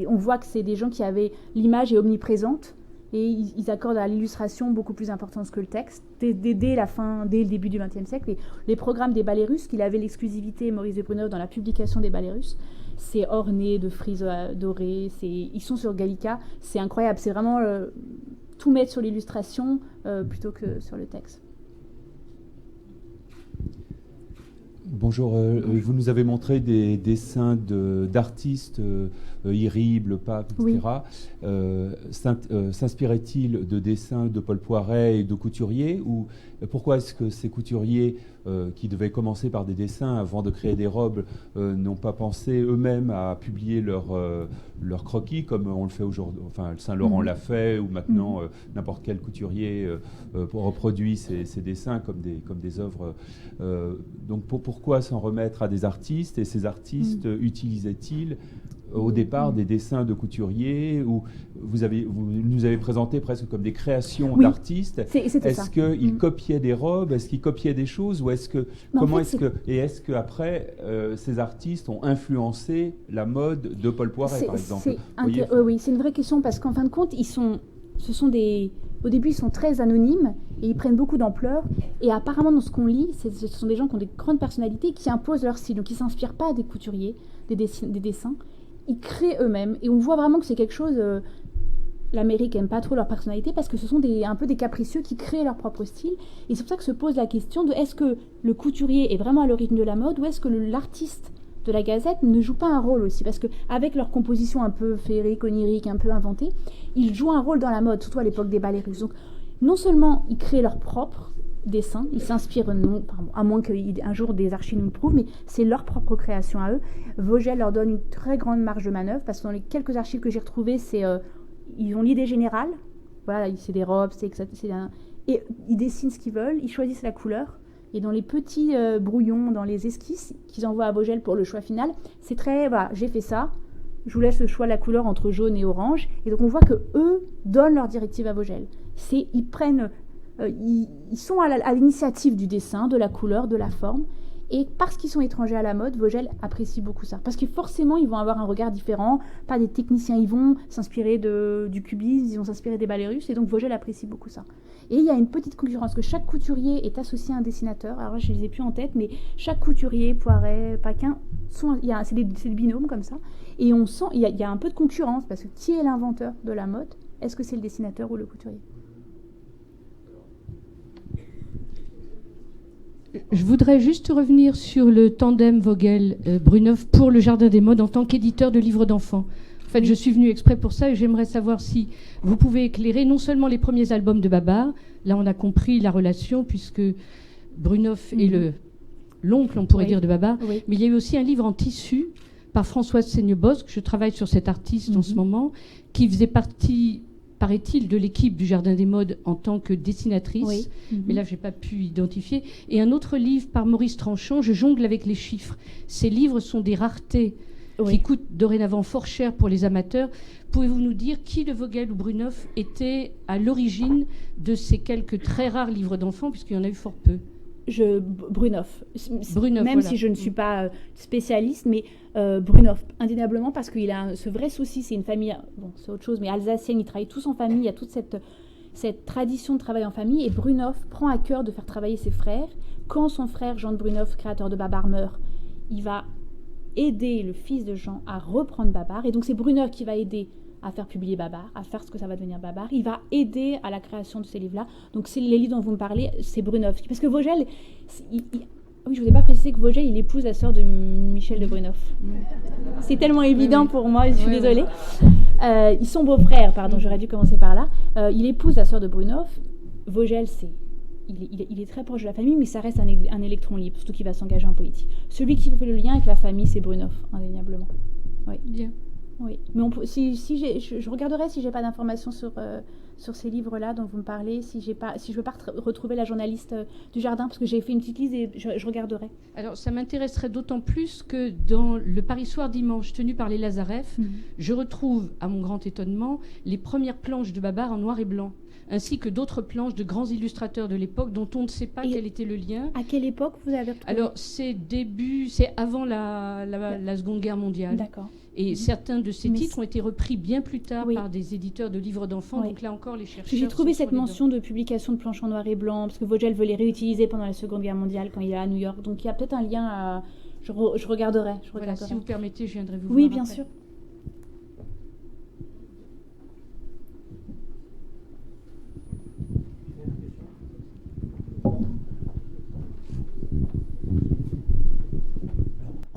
On voit que c'est des gens qui avaient... L'image est omniprésente et ils accordent à l'illustration beaucoup plus d'importance que le texte. Dès le début du XXe siècle, les programmes des ballets russes, qu'il avait l'exclusivité, Maurice de Brunov, dans la publication des ballets russes, c'est orné de frises dorées. Ils sont sur Gallica. C'est incroyable. C'est vraiment tout mettre sur l'illustration plutôt que sur le texte. Bonjour, vous nous avez montré des dessins d'artistes, Iribe, Le Pape, etc. Oui. S'inspirait-il de dessins de Paul Poiret et de couturiers, ou pourquoi est-ce que ces couturiers qui devaient commencer par des dessins avant de créer des robes, n'ont pas pensé eux-mêmes à publier leurs croquis, comme on le fait aujourd'hui. Enfin, Saint-Laurent l'a fait, ou maintenant n'importe quel couturier reproduit ces dessins comme des œuvres. Donc pourquoi s'en remettre à des artistes? Et ces artistes utilisaient-ils au départ des dessins de couturiers, où vous nous avez présenté presque comme des créations d'artistes? Est-ce qu'ils copiaient des robes? Est-ce qu'ils copiaient des choses? Ou est-ce qu'après ces artistes ont influencé la mode de Paul Poiret, par exemple? Oui, c'est une vraie question, parce qu'en fin de compte, au début, ils sont très anonymes et ils prennent beaucoup d'ampleur. Et apparemment, dans ce qu'on lit, ce sont des gens qui ont des grandes personnalités qui imposent leur style. Donc, ils ne s'inspirent pas des couturiers, des dessins. Ils créent eux-mêmes. Et on voit vraiment que c'est quelque chose... L'Amérique n'aime pas trop leur personnalité parce que ce sont un peu des capricieux qui créent leur propre style. Et c'est pour ça que se pose la question de est-ce que le couturier est vraiment à l'origine de la mode, ou est-ce que l'artiste de la Gazette ne joue pas un rôle aussi? Parce qu'avec leur composition un peu féerique, onirique, un peu inventée, ils jouent un rôle dans la mode, surtout à l'époque des ballets russes. Donc non seulement ils créent leur propre dessin, ils s'inspirent, à moins qu'un jour des archives nous le prouvent, mais c'est leur propre création à eux. Vogel leur donne une très grande marge de manœuvre, parce que dans les quelques archives que j'ai retrouvées, ils ont l'idée générale, voilà, c'est des robes, et ils dessinent ce qu'ils veulent, ils choisissent la couleur, et dans les petits brouillons, dans les esquisses qu'ils envoient à Vogel pour le choix final, c'est très, voilà, j'ai fait ça, je vous laisse le choix de la couleur entre jaune et orange, et donc on voit que eux donnent leur directive à Vogel. Ils sont à l'initiative du dessin, de la couleur, de la forme. Et parce qu'ils sont étrangers à la mode, Vogel apprécie beaucoup ça. Parce que forcément, ils vont avoir un regard différent. Pas des techniciens, ils vont s'inspirer du cubisme, ils vont s'inspirer des ballets russes. Et donc, Vogel apprécie beaucoup ça. Et il y a une petite concurrence, que chaque couturier est associé à un dessinateur. Alors, je ne les ai plus en tête, mais chaque couturier, Poiret, Paquin, c'est des binômes comme ça. Et on sent, il y a un peu de concurrence, parce que qui est l'inventeur de la mode? Est-ce que c'est le dessinateur ou le couturier? Je voudrais juste revenir sur le tandem Vogel-Bruneuf pour le Jardin des Modes en tant qu'éditeur de livres d'enfants. En fait, je suis venue exprès pour ça et j'aimerais savoir si vous pouvez éclairer non seulement les premiers albums de Babar, là on a compris la relation puisque Bruneuf est l'oncle, on pourrait dire, de Babar, mais il y a eu aussi un livre en tissu par Françoise Seigne-Bosque, je travaille sur cet artiste en ce moment, qui faisait partie, paraît-il, de l'équipe du Jardin des Modes en tant que dessinatrice, mais là je n'ai pas pu identifier. Et un autre livre par Maurice Tranchant, Je jongle avec les chiffres. Ces livres sont des raretés qui coûtent dorénavant fort cher pour les amateurs. Pouvez-vous nous dire qui de Vogel ou Bruneuf était à l'origine de ces quelques très rares livres d'enfants, puisqu'il y en a eu fort peu? Bruneuf, même voilà. Si je ne suis pas spécialiste, mais Bruneuf, indéniablement, parce qu'il a ce vrai souci, c'est une famille, bon c'est autre chose, mais alsacienne, ils travaillent tous en famille, il y a toute cette tradition de travail en famille, et Bruneuf prend à cœur de faire travailler ses frères. Quand son frère Jean de Bruneuf, créateur de Babar, meurt, il va aider le fils de Jean à reprendre Babar, et donc c'est Bruneuf qui va aider à faire publier Babar, à faire ce que ça va devenir Babar. Il va aider à la création de ces livres-là. Donc, c'est les livres dont vous me parlez, c'est Bruneuf. Parce que Vogel, oui, je ne vous ai pas précisé que Vogel, il épouse la sœur de Michel de Bruneuf. C'est tellement évident pour moi, je suis désolée. Ils sont beaux-frères, pardon, j'aurais dû commencer par là. Il épouse la sœur de Bruneuf. Vogel, il est très proche de la famille, mais ça reste un électron libre, surtout qu'il va s'engager en politique. Celui qui fait le lien avec la famille, c'est Bruneuf, indéniablement. Oui. Bien. Oui, mais je regarderai si j'ai pas d'informations sur ces livres-là dont vous me parlez, si je veux pas retrouver la journaliste du Jardin, parce que j'ai fait une petite liste et je regarderai. Alors, ça m'intéresserait d'autant plus que dans le Paris Soir Dimanche tenu par les Lazareff, je retrouve, à mon grand étonnement, les premières planches de Babar en noir et blanc, ainsi que d'autres planches de grands illustrateurs de l'époque dont on ne sait pas quel était le lien. À quelle époque vous avez retrouvé? Alors, c'est avant la Seconde Guerre mondiale. D'accord. Et certains de ces titres ont été repris bien plus tard par des éditeurs de livres d'enfants. Donc là encore, les chercheurs... J'ai trouvé cette mention de publication de planches en noir et blanc, parce que Vogel veut les réutiliser pendant la Seconde Guerre mondiale quand il est à New York. Donc il y a peut-être un lien à... Je regarderai. Voilà, si vous permettez, je viendrai vous voir. Oui, bien sûr.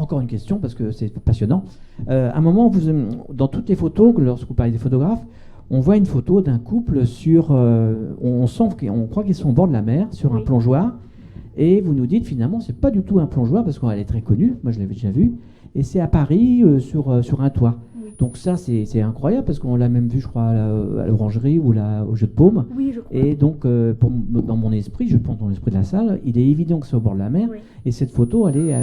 Encore une question, parce que c'est passionnant. À un moment, dans toutes les photos, lorsque vous parlez des photographes, on voit une photo d'un couple sur... on croit qu'ils sont au bord de la mer, sur un plongeoir. Et vous nous dites finalement, c'est pas du tout un plongeoir parce qu'elle est très connue. Moi, je l'avais déjà vu. Et c'est à Paris sur un toit. Oui. Donc ça, c'est incroyable parce qu'on l'a même vu, je crois, à l'Orangerie ou au Jeu de Paume. Oui, je crois. Et donc, dans mon esprit, je pense dans l'esprit de la salle, il est évident que c'est au bord de la mer. Oui. Et cette photo, elle est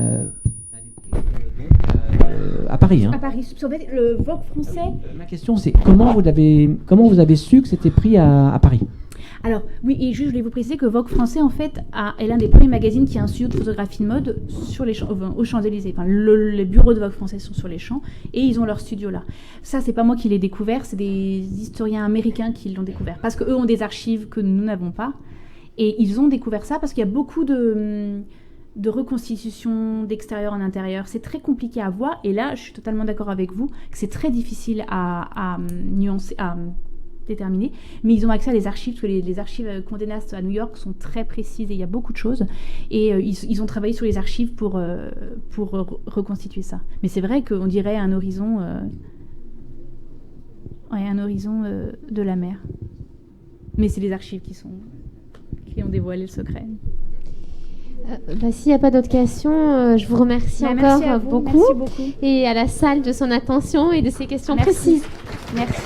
à Paris. Hein. À Paris. En fait, le Vogue français. Ma question, c'est comment vous avez su que c'était pris à Paris? Alors, oui, et juste, je voulais vous préciser que Vogue français, en fait, est l'un des premiers magazines qui a un studio de photographie de mode sur les aux Champs-Élysées. Enfin, les bureaux de Vogue français sont sur les Champs et ils ont leur studio là. Ça, c'est pas moi qui l'ai découvert, c'est des historiens américains qui l'ont découvert. Parce qu'eux ont des archives que nous n'avons pas. Et ils ont découvert ça parce qu'il y a beaucoup de reconstitution d'extérieur en intérieur. C'est très compliqué à voir. Et là, je suis totalement d'accord avec vous que c'est très difficile à nuancer, à déterminés, mais ils ont accès à des archives, parce que les archives Condé Nast à New York sont très précises et il y a beaucoup de choses. Et ils ont travaillé sur les archives pour reconstituer ça. Mais c'est vrai qu'on dirait un horizon de la mer. Mais c'est les archives qui ont dévoilé le secret. S'il n'y a pas d'autres questions, je vous remercie encore beaucoup. Merci beaucoup. Et à la salle de son attention et de ses questions précises. Merci.